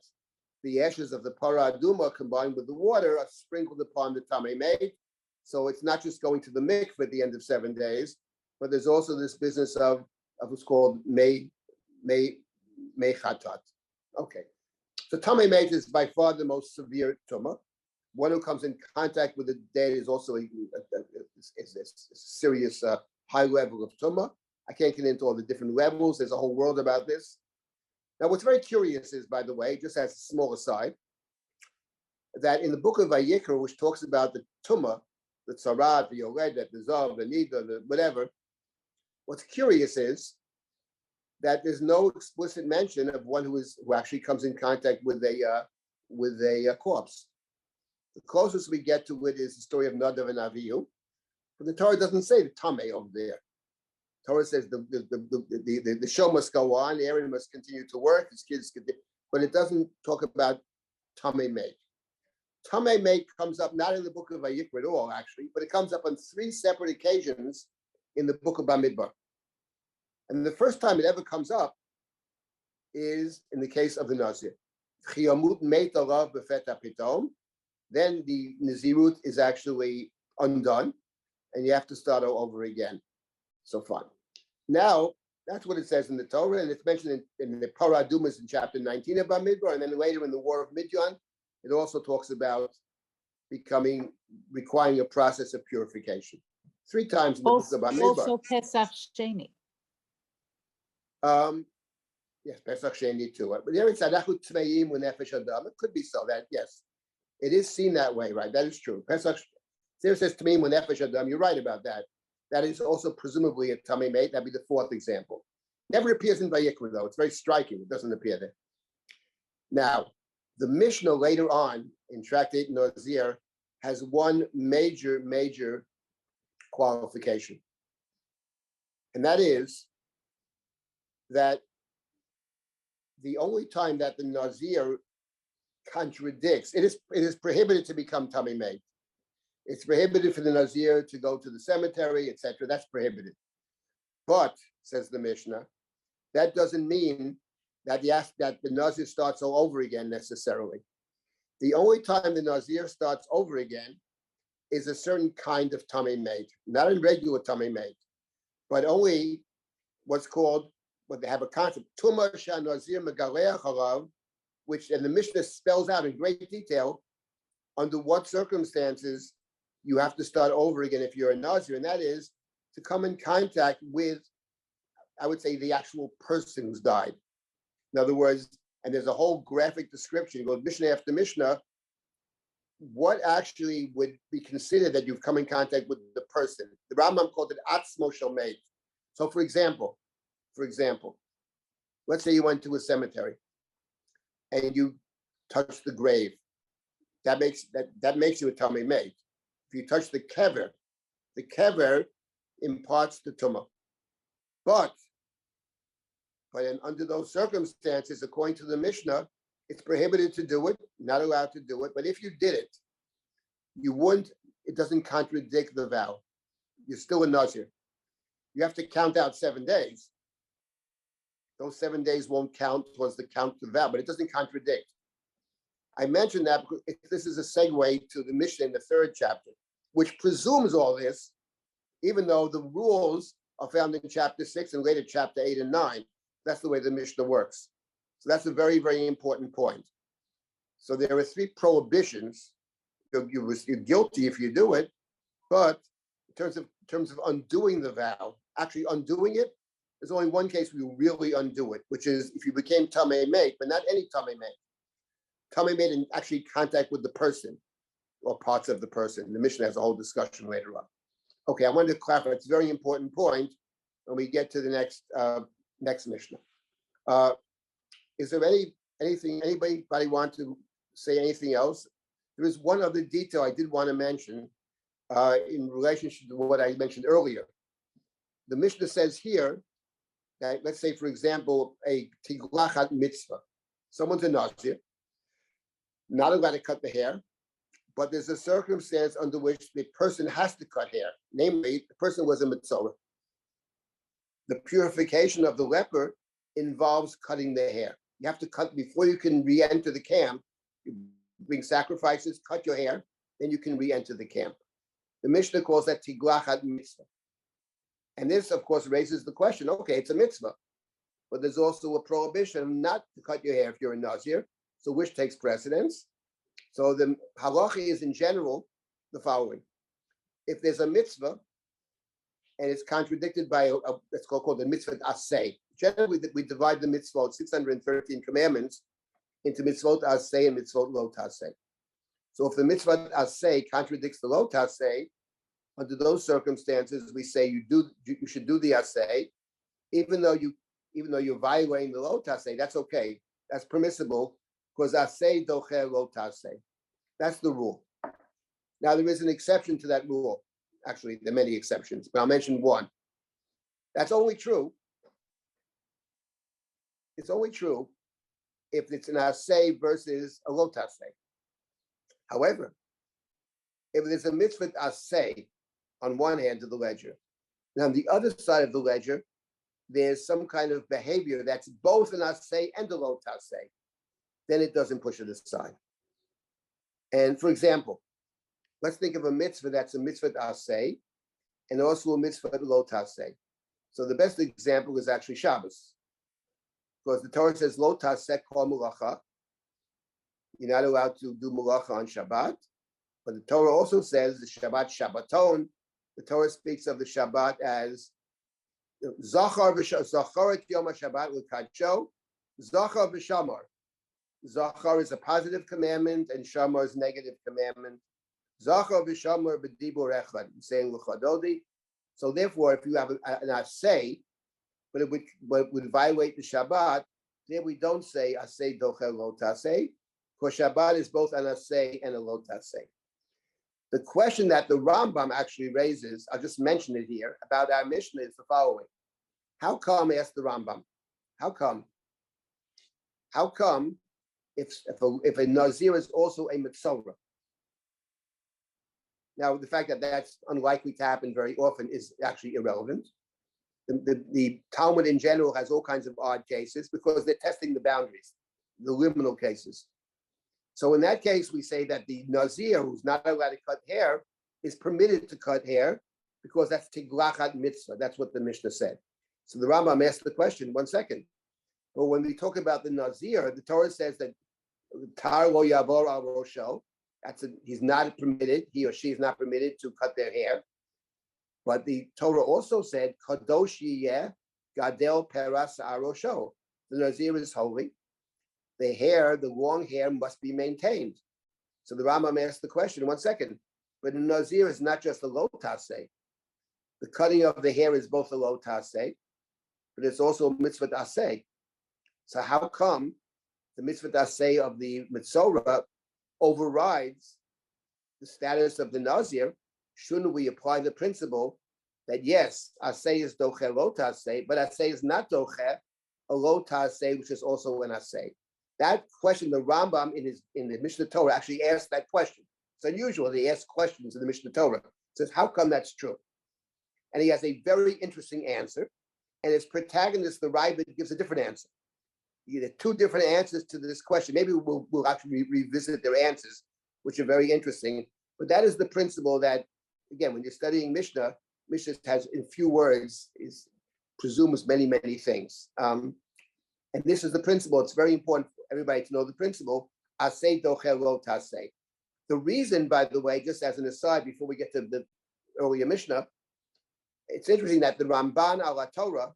The ashes of the para aduma combined with the water are sprinkled upon the tamei meit. So it's not just going to the mikveh at the end of 7 days, but there's also this business of what's called mechatat. Okay, so tamei meit is by far the most severe tumah. One who comes in contact with the dead is also a serious high level of tumah. I can't get into all the different levels. There's a whole world about this. Now, what's very curious is, by the way, just as a small aside, that in the book of Vayikra, which talks about the tumah, the tzarat, the yoledet, the zav, the nida, the whatever, what's curious is that there's no explicit mention of one who actually comes in contact with a corpse. The closest we get to it is the story of Nadav and Avihu, but the Torah doesn't say the tamei over there. Torah says the show must go on, Aaron must continue to work, his kids could, but it doesn't talk about tamei meit. Tamei meit comes up not in the book of Vayikra at all, actually, but it comes up on 3 separate occasions in the book of Bamidbar. And the first time it ever comes up is in the case of the Nazir. Then the Nazirut is actually undone, and you have to start over again. So fine. Now, that's what it says in the Torah, and it's mentioned in the Para Adumas in chapter 19 of Bamidbar, and then later in the War of Midian, it also talks about requiring a process of purification. 3 times in the book of Bamidbar. Also Pesach Sheni. Yes, Pesach Sheni too. But there it's Adachu Tmeim Nefesh Adam. It could be so that, yes, it is seen that way, right? That is true. Pesach, there says Tmeim Nefesh Adam. You're right about that. That is also presumably a tamei meit. That'd be the 4th example. Never appears in Vayikra, though. It's very striking. It doesn't appear there. Now, the Mishnah later on in Tractate Nazir has one major qualification. And that is that the only time that the Nazir contradicts, it is prohibited to become tamei meit. It's prohibited for the Nazir to go to the cemetery, etc. That's prohibited. But, says the Mishnah, that doesn't mean that the Nazir starts all over again necessarily. The only time the Nazir starts over again is a certain kind of tamei meit, not a regular tamei meit, but only what's called, what they have a concept, Tumah Sha Nazir Megaleach Harav, which, and the Mishnah spells out in great detail under what circumstances you have to start over again if you're a Nazir, and that is to come in contact with, I would say, the actual person who's died. In other words, and there's a whole graphic description, goes Mishnah after Mishnah, what actually would be considered that you've come in contact with the person. The Rambam called it Atzmo Shel Meit. So for example, let's say you went to a cemetery and you touched the grave. That makes you a tamei meit. If you touch the kever imparts the tumah. But But under those circumstances, according to the Mishnah, it's prohibited to do it, not allowed to do it. But if you did it, you wouldn't, it doesn't contradict the vow. You're still a Nazir. You have to count out 7 days. Those 7 days won't count towards the count to the vow, but it doesn't contradict. I mentioned that because this is a segue to the Mishnah in the 3rd chapter, which presumes all this, even though the rules are found in chapter 6 and later chapter 8 and 9. That's the way the Mishnah works. So that's a very, very important point. So there are 3 prohibitions. You're guilty if you do it, but in terms of undoing the vow, actually undoing it, there's only one case where you really undo it, which is if you became Tamei Mate, but not any Tamei Mate. Tamei Mate in actually contact with the person or parts of the person. The Mishnah has a whole discussion later on. Okay, I wanted to clarify. It's a very important point when we get to the next Mishnah. Is there anybody want to say anything else? There is one other detail I did want to mention in relationship to what I mentioned earlier. The Mishnah says here that, let's say, for example, a tiglachat mitzvah. Someone's a Nazir, not allowed to cut the hair, but there's a circumstance under which the person has to cut hair. Namely, the person was a mitzvah. The purification of the leper involves cutting the hair. You have to cut before you can re-enter the camp. You bring sacrifices, cut your hair, then you can re-enter the camp. The Mishnah calls that tiglachat mitzvah. And this, of course, raises the question, okay, it's a mitzvah, but there's also a prohibition not to cut your hair if you're a Nazir. So which takes precedence? So the halacha is in general the following. If there's a mitzvah and it's contradicted by let's called the mitzvah aseh. Generally, we divide the mitzvot, 613 commandments, into mitzvot aseh and mitzvot lo taseh. So if the mitzvah aseh contradicts the lo taseh, under those circumstances, we say you should do the aseh, even though you're violating the lo taseh. That's okay. That's permissible because aseh docher lo taseh. That's the rule. Now there is an exception to that rule. Actually, there are many exceptions, but I'll mention one. That's only true. It's only true if it's an aseh versus a lo taseh. However, if there's a mitzvah aseh on one hand of the ledger, and on the other side of the ledger, there's some kind of behavior that's both an aseh and a lo taseh, then it doesn't push it aside. And for example, let's think of a mitzvah that's a mitzvah aseh and also a mitzvah lo taseh. So the best example is actually Shabbos, because the Torah says lo taseh kol melacha. You're not allowed to do melacha on Shabbat, but the Torah also says the Shabbat Shabbaton. The Torah speaks of the Shabbat as Zachar Zacharet Yom HaShabbat L'Kadsho, Zachar v'Shamar. Zachar is a positive commandment and Shamar is a negative commandment. Zachar v'Shamar b'dibur echad, saying l'chadodi. So therefore, if you have an aseh, but it would violate the Shabbat, then we don't say aseh docher lo taseh, because Shabbat is both an aseh and a lo taseh. The question that the Rambam actually raises, I'll just mention it here, about our Mishnah is the following. How come, asked the Rambam, how come if a Nazir is also a mitzvah? Now, the fact that that's unlikely to happen very often is actually irrelevant. The Talmud in general has all kinds of odd cases because they're testing the boundaries, the liminal cases. So in that case, we say that the Nazir, who's not allowed to cut hair, is permitted to cut hair because that's tiglachat mitzvah. That's what the Mishnah said. So the Rambam asked the question, one second. But when we talk about the Nazir, the Torah says that tar lo yavor al rosho, he's not permitted, he or she is not permitted to cut their hair. But the Torah also said, kadosh yiyeh gadel peras arosho. The Nazir is holy. The long hair must be maintained. So the Rambam asked the question, one second, but the Nazir is not just a lo taseh. The cutting of the hair is both a lo taseh, but it's also a mitzvah aseh. So how come the mitzvah aseh of the mitzvah overrides the status of the Nazir? Shouldn't we apply the principle that yes, aseh is docher lo taseh, but aseh is not docher a lo taseh, which is also an aseh. That question, the Rambam in the Mishnah Torah actually asked that question. It's unusual they ask questions in the Mishnah Torah. It says, how come that's true? And he has a very interesting answer. And his protagonist, the Rabbi, gives a different answer. You get two different answers to this question. Maybe we'll actually revisit their answers, which are very interesting. But that is the principle that, again, when you're studying Mishnah, Mishnah has, in few words, presumes many, many things. And this is the principle. It's very important for everybody to know the principle. Aseh dochel lo taseh. The reason, by the way, just as an aside, before we get to the earlier Mishnah, it's interesting that the Ramban al Torah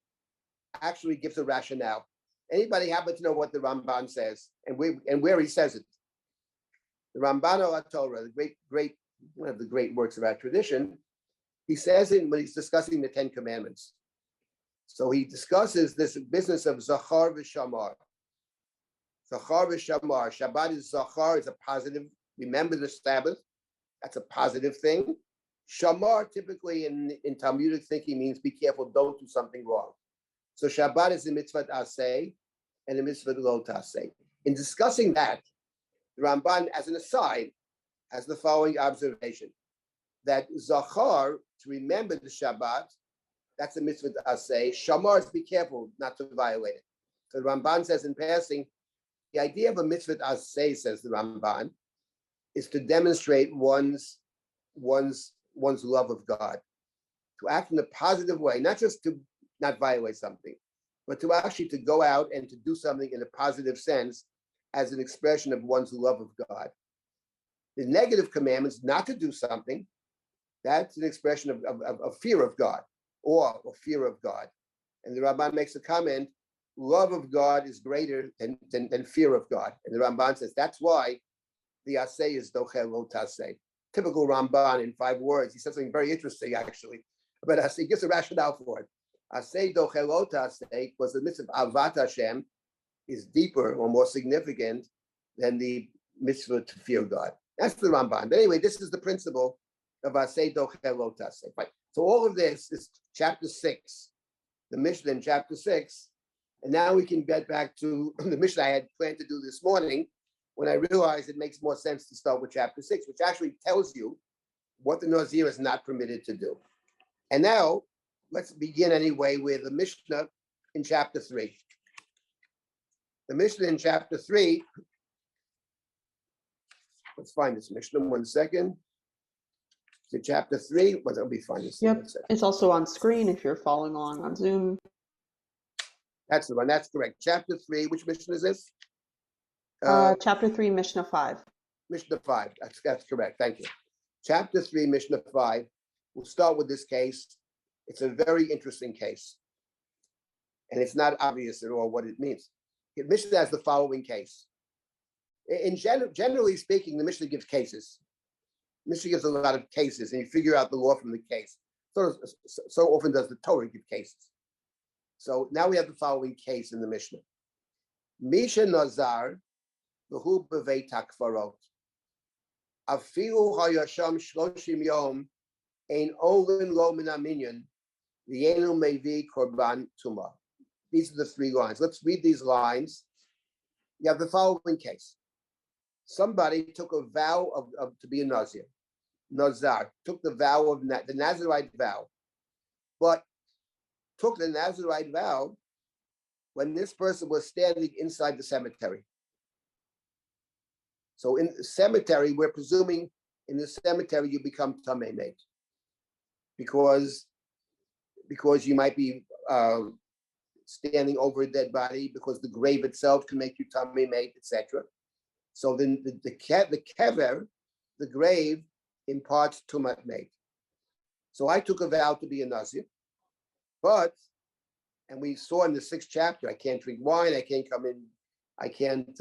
actually gives a rationale. Anybody happen to know what the Ramban says and where he says it? The Ramban al Torah, the great one of the great works of our tradition, he says it when he's discussing the Ten Commandments. So he discusses this business of Zachar v'Shamar. Zachar v'Shamar. Shabbat is Zachar, is a positive. Remember the Sabbath. That's a positive thing. Shamar typically in Talmudic thinking means be careful, don't do something wrong. So Shabbat is the mitzvah aseh and the mitzvah lo taseh. In discussing that, the Ramban, as an aside, has the following observation: that Zachar, to remember the Shabbat, that's a mitzvah aseh. Shamar is be careful not to violate it. So the Ramban says in passing, the idea of a mitzvah aseh, says the Ramban, is to demonstrate one's love of God, to act in a positive way, not just to not violate something, but to actually to go out and to do something in a positive sense as an expression of one's love of God. The negative commandments, not to do something, that's an expression of fear of God, or fear of God. And the Ramban makes a comment, love of God is greater than fear of God. And the Ramban says that's why the aseh is dochel lo taseh. Typical Ramban in 5 words. He says something very interesting, actually. But he gives a rationale for it. Aseh dochel lo taseh, because the mitzvah of avat Hashem is deeper or more significant than the mitzvah to fear God. That's the Ramban. But anyway, this is the principle of aseh dochel lo taseh. Right. So all of this is chapter 6, the Mishnah in chapter 6. And now we can get back to the Mishnah I had planned to do this morning, when I realized it makes more sense to start with chapter 6, which actually tells you what the Nazir is not permitted to do. And now, let's begin anyway with the Mishnah in chapter 3. The Mishnah in chapter 3, let's find this Mishnah, 1 second. So chapter 3, well, that'll be fine. Yep, it's also on screen if you're following along on Zoom. That's the one, that's correct. Chapter 3, which Mishnah is this? Chapter 3, Mishnah 5. Mishnah 5, that's correct, thank you. Chapter 3, Mishnah 5, we'll start with this case. It's a very interesting case. And it's not obvious at all what it means. The Mishnah has the following case. Generally speaking, the Mishnah gives cases. Mishnah gives a lot of cases, and you figure out the law from the case. So often does the Torah give cases. So now we have the following case in the Mishnah. Misha Nazar, v'hu b'veit hakfarot. Afilu hayasham shloshim yom, ein olin lo min haminyan, v'yenu mevi korban tumah. These are the 3 lines. Let's read these lines. You have the following case. Somebody took a vow of to be a Nazir. Nazar took the vow of the Nazirite vow, but took the Nazirite vow when this person was standing inside the cemetery. So in the cemetery, we're presuming in the cemetery you become tamei mate, because you might be standing over a dead body, because the grave itself can make you tamei mate, etc. So then the kever, the grave, imparts tumat mate. So I took a vow to be a Nazir, and we saw in the 6th chapter, I can't drink wine, I can't come in, I can't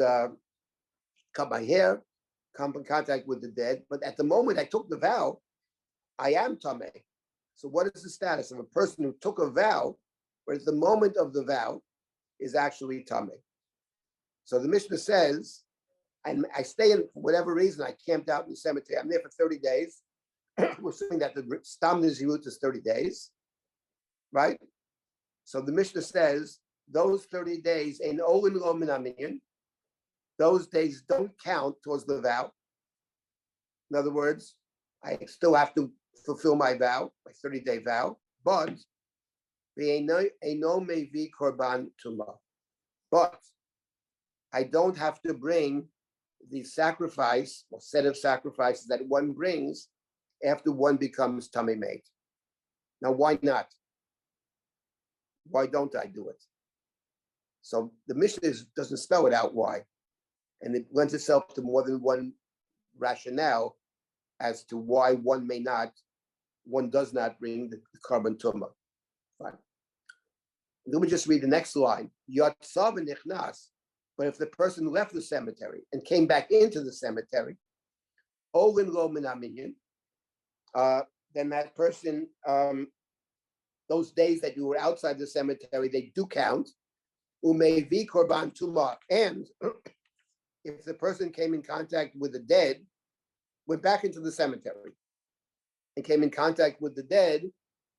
cut my hair, come in contact with the dead. But at the moment I took the vow, I am tamei. So what is the status of a person who took a vow, but at the moment of the vow is actually tamei? So the Mishnah says, and I stay in, for whatever reason, I camped out in the cemetery. I'm there for 30 days. We're assuming that the Stam Nazirut is 30 days, right? So the Mishnah says, those 30 days in Olin Lo Minaminion, those days don't count towards the vow. In other words, I still have to fulfill my vow, my 30-day vow, but but I don't have to bring the sacrifice or set of sacrifices that one brings after one becomes tummy mate. Now, why not? Why don't I do it? So the Mishnah doesn't spell it out why, and it lends itself to more than one rationale as to why one does not bring the carbon tumah. Fine. Let me just read the next line. Yatsav nichnas. But if the person left the cemetery and came back into the cemetery, Olin Lo Minaminion, then that person, those days that you were outside the cemetery, they do count. Umevi korban tuma. And if the person came in contact with the dead, went back into the cemetery and came in contact with the dead,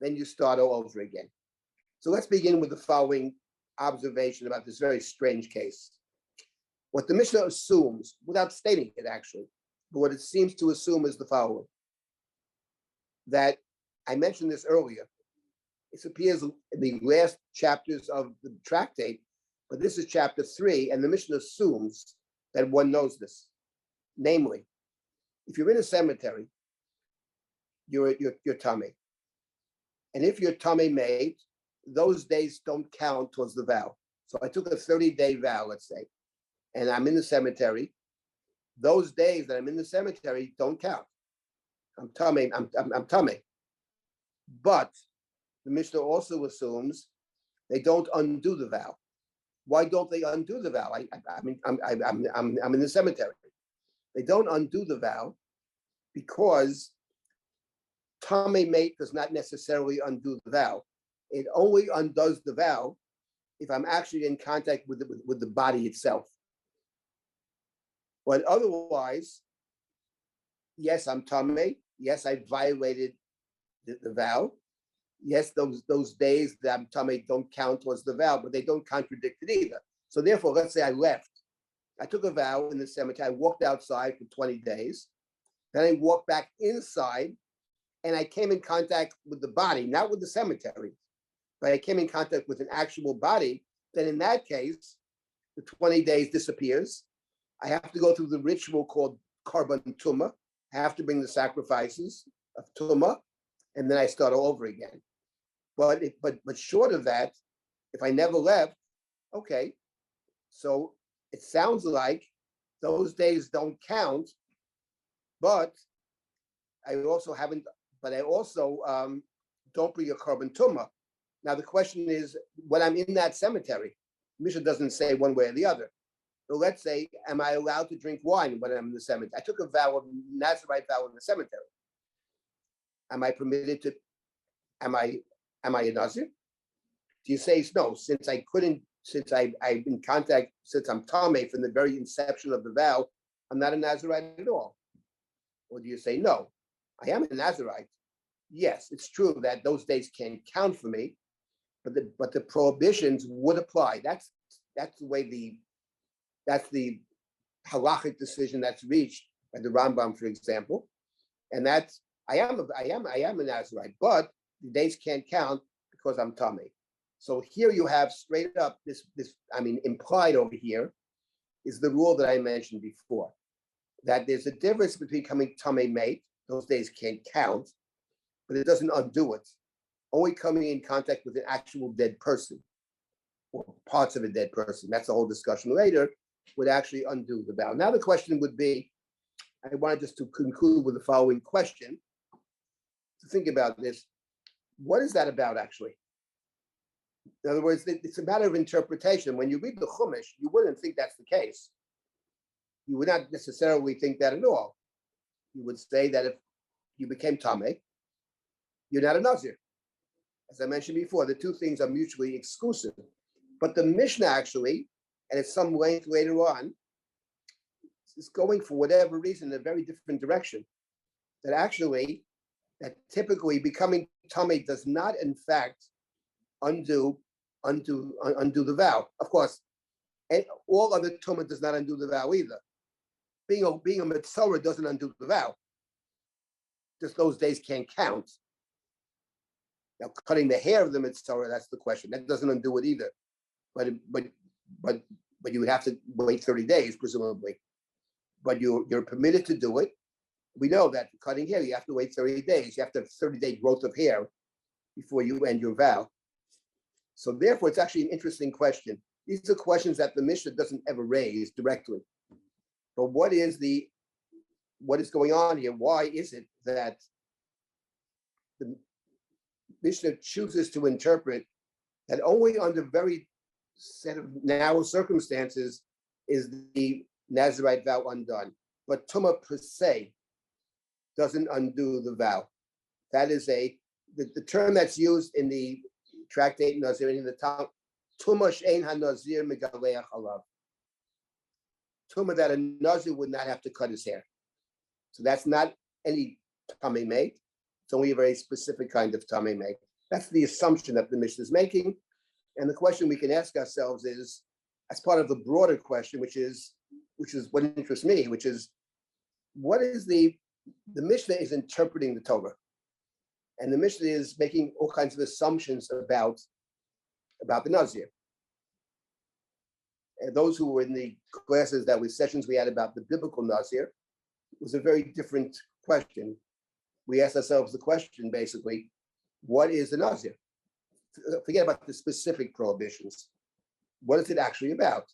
then you start all over again. So let's begin with the following observation about this very strange case. What the Mishnah assumes, without stating it actually, but what it seems to assume is the following. That I mentioned this earlier. It appears in the last chapters of the Tractate, but this is chapter 3, and the Mishnah assumes that one knows this. Namely, if you're in a cemetery, you're tummy. And if you're tummy made, those days don't count towards the vow. So I took a 30-day vow, let's say, and I'm in the cemetery. Those days that I'm in the cemetery don't count. I'm tummy. But the Mishnah also assumes they don't undo the vow. Why don't they undo the vow? I'm in the cemetery. They don't undo the vow because tummy mate does not necessarily undo the vow. It only undoes the vow if I'm actually in contact with the body itself. But otherwise, yes, I'm tummy. Yes, I violated the vow. Yes, those days that I'm tummy don't count towards the vow, but they don't contradict it either. So therefore, let's say I left. I took a vow in the cemetery. I walked outside for 20 days. Then I walked back inside, and I came in contact with the body, not with the cemetery, but I came in contact with an actual body. Then in that case, the 20 days disappears. I have to go through the ritual called carbon tumah. I have to bring the sacrifices of tumah, and then I start all over again. But short of that, if I never left, okay. So it sounds like those days don't count, but I also don't bring a carbon tumah. Now the question is, when I'm in that cemetery, Mishnah doesn't say one way or the other. So let's say, am I allowed to drink wine when I'm in the cemetery? I took a Nazirite vow in the cemetery. Am I permitted to? Am I a Nazir? Do you say no? Since I'm in contact, since I'm Tameh from the very inception of the vow, I'm not a Nazirite at all. Or do you say no? I am a Nazirite. Yes, it's true that those days can't count for me, but the prohibitions would apply. That's the halachic decision that's reached by the Rambam, for example, and that's I am a Nazirite, but the days can't count because I'm tummy. So here you have straight up this implied over here is the rule that I mentioned before, that there's a difference between becoming tummy mate, those days can't count, but it doesn't undo it. Only coming in contact with an actual dead person or parts of a dead person, that's a whole discussion later, would actually undo the vow. Now the question would be, I wanted just to conclude with the following question, to think about this. What is that about actually? In other words, it's a matter of interpretation. When you read the Chumash, you wouldn't think that's the case. You would not necessarily think that at all. You would say that if you became Tameh, you're not a Nazir. As I mentioned before, the two things are mutually exclusive. But the Mishnah actually, and at some length later on, is going for whatever reason in a very different direction. That typically becoming Tameh does not in fact undo undo the vow. Of course, and all other tumah does not undo the vow either. Being a mitzorah doesn't undo the vow. Just those days can't count. Now, cutting the hair of the mitzorah, that's the question. That doesn't undo it either. But you would have to wait 30 days, presumably. But you're permitted to do it. We know that cutting hair, you have to wait 30 days. You have to have 30-day growth of hair before you end your vow. So therefore, it's actually an interesting question. These are questions that the Mishnah doesn't ever raise directly. But what is going on here? Why is it that the Mishnah chooses to interpret that only under very set of narrow circumstances is the Nazirite vow undone, but tumah per se doesn't undo the vow? That is the term that's used in the Tractate Nazir, in the Talmud, tumah she'ein ha-nazir megaleach alav. Tumah that a Nazir would not have to cut his hair. So that's not any tamei meik. It's only a very specific kind of tamei meik. That's the assumption that the Mishnah is making. And the question we can ask ourselves is, as part of the broader question, which is what interests me, which is, what is the Mishnah is interpreting the Torah. And the Mishnah is making all kinds of assumptions about the Nazir. And those who were in the classes sessions we had about the biblical Nazir, it was a very different question. We asked ourselves the question, basically, what is the Nazir? Forget about the specific prohibitions. What is it actually about?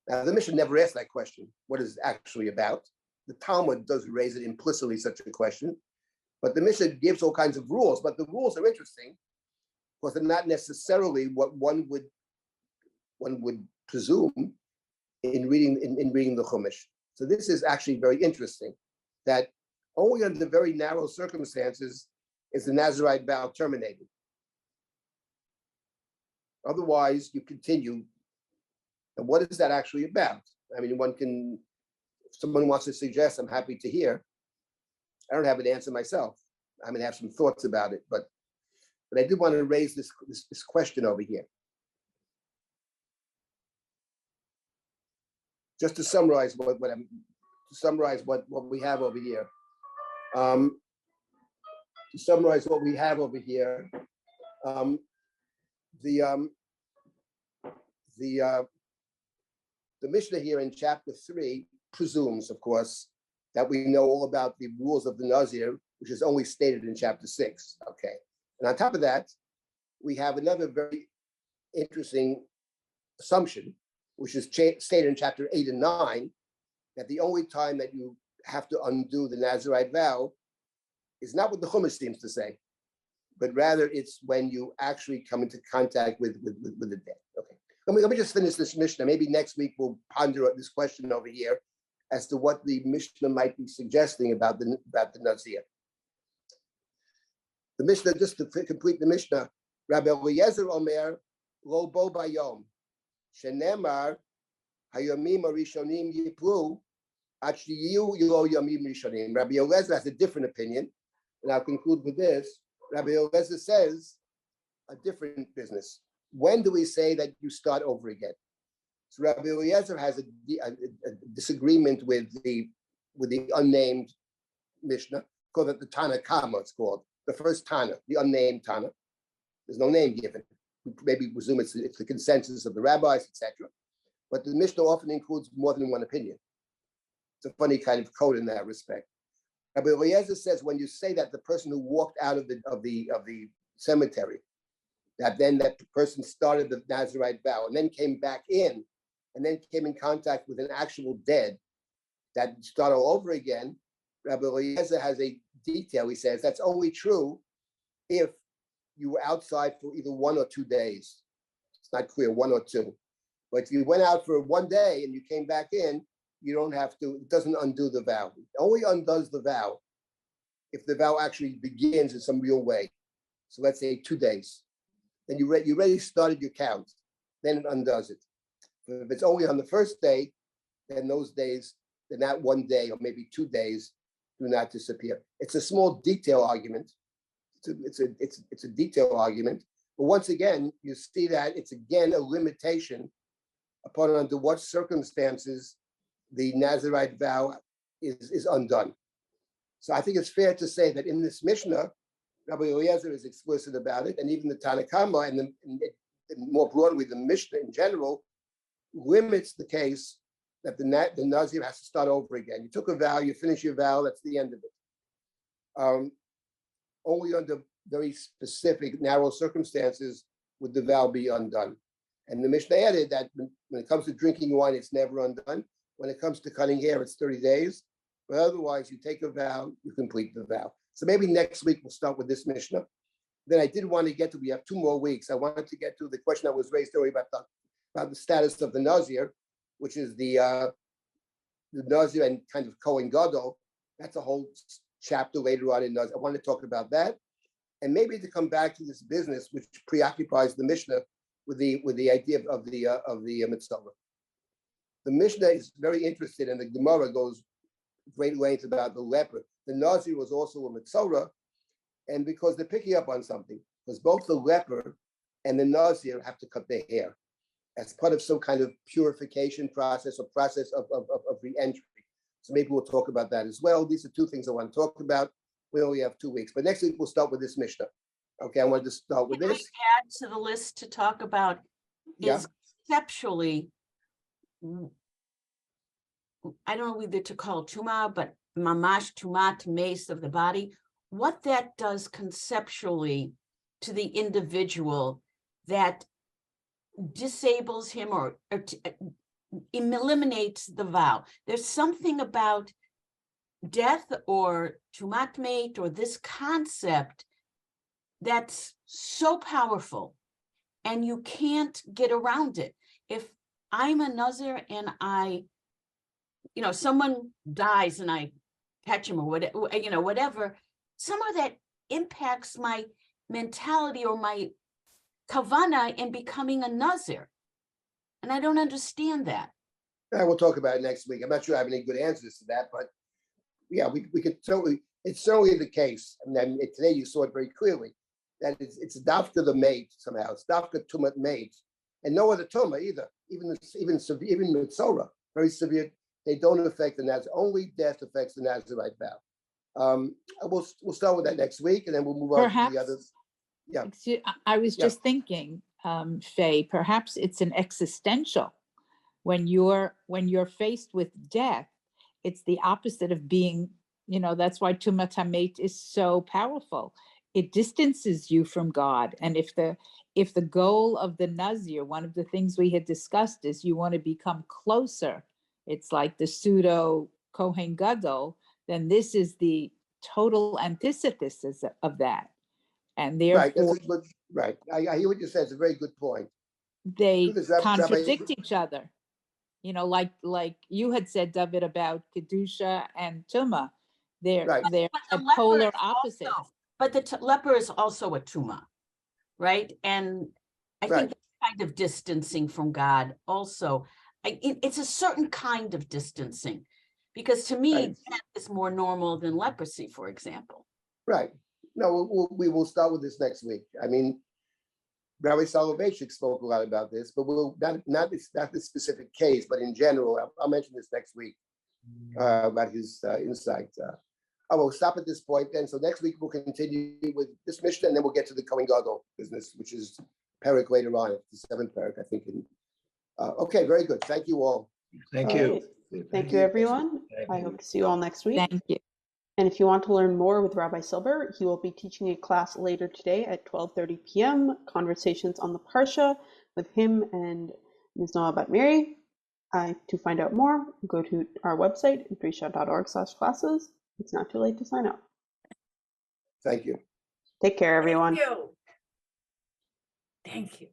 Now, the Mishnah never asked that question. What is it actually about? The Talmud does raise it implicitly, such a question. But the Mishnah gives all kinds of rules. But the rules are interesting because they're not necessarily what one would presume in reading the Chumash. So this is actually very interesting, that only under very narrow circumstances is the Nazirite vow terminated. Otherwise, you continue. And what is that actually about? I mean, if someone wants to suggest, I'm happy to hear. I don't have an answer myself. I'm going to have some thoughts about it, but I do want to raise this question over here. Just to summarize what we have over here. The Mishnah here in chapter 3 presumes, of course, that we know all about the rules of the Nazir, which is only stated in chapter 6. Okay. And on top of that, we have another very interesting assumption, which is stated in chapter 8 and 9, that the only time that you have to undo the Nazirite vow is not what the Chumash seems to say, but rather it's when you actually come into contact with the dead. Okay. Let me just finish this Mishnah. Maybe next week we'll ponder this question over here as to what the Mishnah might be suggesting about the Nazir. The Mishnah, just to complete the Mishnah, Rabbi Eliezer Omer, Lo bo bayom, shenemar hayomim arishonim yiplu, achliyu yilo yomim rishonim. Rabbi Eliezer has a different opinion, and I'll conclude with this. Rabbi Eliezer says a different business. When do we say that you start over again? So Rabbi Eliezer has a disagreement with the unnamed Mishnah, called it the Tana Kama, it's called. The first Tana, the unnamed Tana. There's no name given. Maybe presume it's the consensus of the rabbis, etc. But the Mishnah often includes more than one opinion. It's a funny kind of code in that respect. Rabbi Eliezer says when you say that the person who walked out of the cemetery, that person started the Nazirite vow and then came back in, and then came in contact with an actual dead, that start all over again. Rabbi Eliezer has a detail. He says that's only true if you were outside for either 1 or 2 days. It's not clear, 1 or 2. But if you went out for 1 day and you came back in, you don't have to, it doesn't undo the vow. It only undoes the vow if the vow actually begins in some real way. So let's say 2 days. Then you already started your count. Then it undoes it. But if it's only on the first day, then those days, then that 1 day or maybe 2 days do not disappear. It's a small detail argument. It's a detail argument, But once again, you see that it's again a limitation upon under what circumstances the Nazirite vow is undone. So I think it's fair to say that in this Mishnah, Rabbi Eliezer is explicit about it, and even the Tanna Kama and more broadly the Mishnah in general limits the case that the Nazir has to start over again. You took a vow, you finish your vow, that's the end of it. Only under very specific, narrow circumstances would the vow be undone. And the Mishnah added that when it comes to drinking wine, it's never undone. When it comes to cutting hair, it's 30 days. But otherwise, you take a vow, you complete the vow. So maybe next week we'll start with this Mishnah. Then I did want to get to, we have 2 more weeks. I wanted to get to the question that was raised earlier about the status of the Nazir, which is the Nazir and kind of Kohen Gadol. That's a whole chapter later on in Nazir. I want to talk about that. And maybe to come back to this business, which preoccupies the Mishnah with the idea of the mitzvah. The Mishnah is very interested, and the Gemara goes great lengths about the leper. The Nazir was also a mitzvah, and because they're picking up on something, because both the leper and the Nazir have to cut their hair as part of some kind of purification process or process of re-entry. So maybe we'll talk about that as well. These are 2 things I want to talk about. We only have 2 weeks, but next week we'll start with this Mishnah. Okay, I wanted to start with this. Add to the list to talk about is conceptually, I don't know whether to call it tuma, but mamash tumat mace of the body, what that does conceptually to the individual that disables him or eliminates the vow. There's something about death or tumat mate or this concept that's so powerful and you can't get around it. If I'm a Nazir and someone dies and I catch him or whatever, whatever, somehow that impacts my mentality or my kavana in becoming a Nazir. And I don't understand that. We'll talk about it next week. I'm not sure I have any good answers to that, but yeah, we could certainly, it's certainly the case. I mean, today you saw it very clearly that it's dafka the mate somehow. It's dafka tumat mate, and no other tuma either. Even mitzora, very severe. They don't affect the Nazir. Only death affects the Nazirite vow. We'll start with that next week, and then we'll move on to the others. Yeah. I was just thinking, Faye, perhaps it's an existential. When you're faced with death, it's the opposite of being, that's why tumat hamet is so powerful. It distances you from God. And if the goal of the Nazir, one of the things we had discussed is you want to become closer, it's like the pseudo Kohen Gadol, then this is the total antithesis of that. And therefore, right. I hear what you said. It's a very good point. They contradict each other. Like you had said, David, about Kedusha and Tuma. They're polar opposites. But the leper is also a tuma, right? And I think that's kind of distancing from God also. It's a certain kind of distancing, because to me, death is more normal than leprosy, for example. Right. No, we will start with this next week. I mean, Rabbi Soloveitchik spoke a lot about this, but we'll not this specific case, but in general, I'll mention this next week about his insight. I will stop at this point then. So next week we'll continue with this Mishnah, and then we'll get to the Kohen Gadol business, which is Perek later on, the 7th Perek, I think. Okay, very good. Thank you all. Thank you. Thank you, everyone. I hope to see you all next week. Thank you. And if you want to learn more with Rabbi Silber, he will be teaching a class later today at 12:30 p.m. Conversations on the Parsha with him and Ms. Noah Bat Miri. To find out more, go to our website, drisha.org/classes. It's not too late to sign up. Thank you. Take care, everyone. Thank you. Thank you.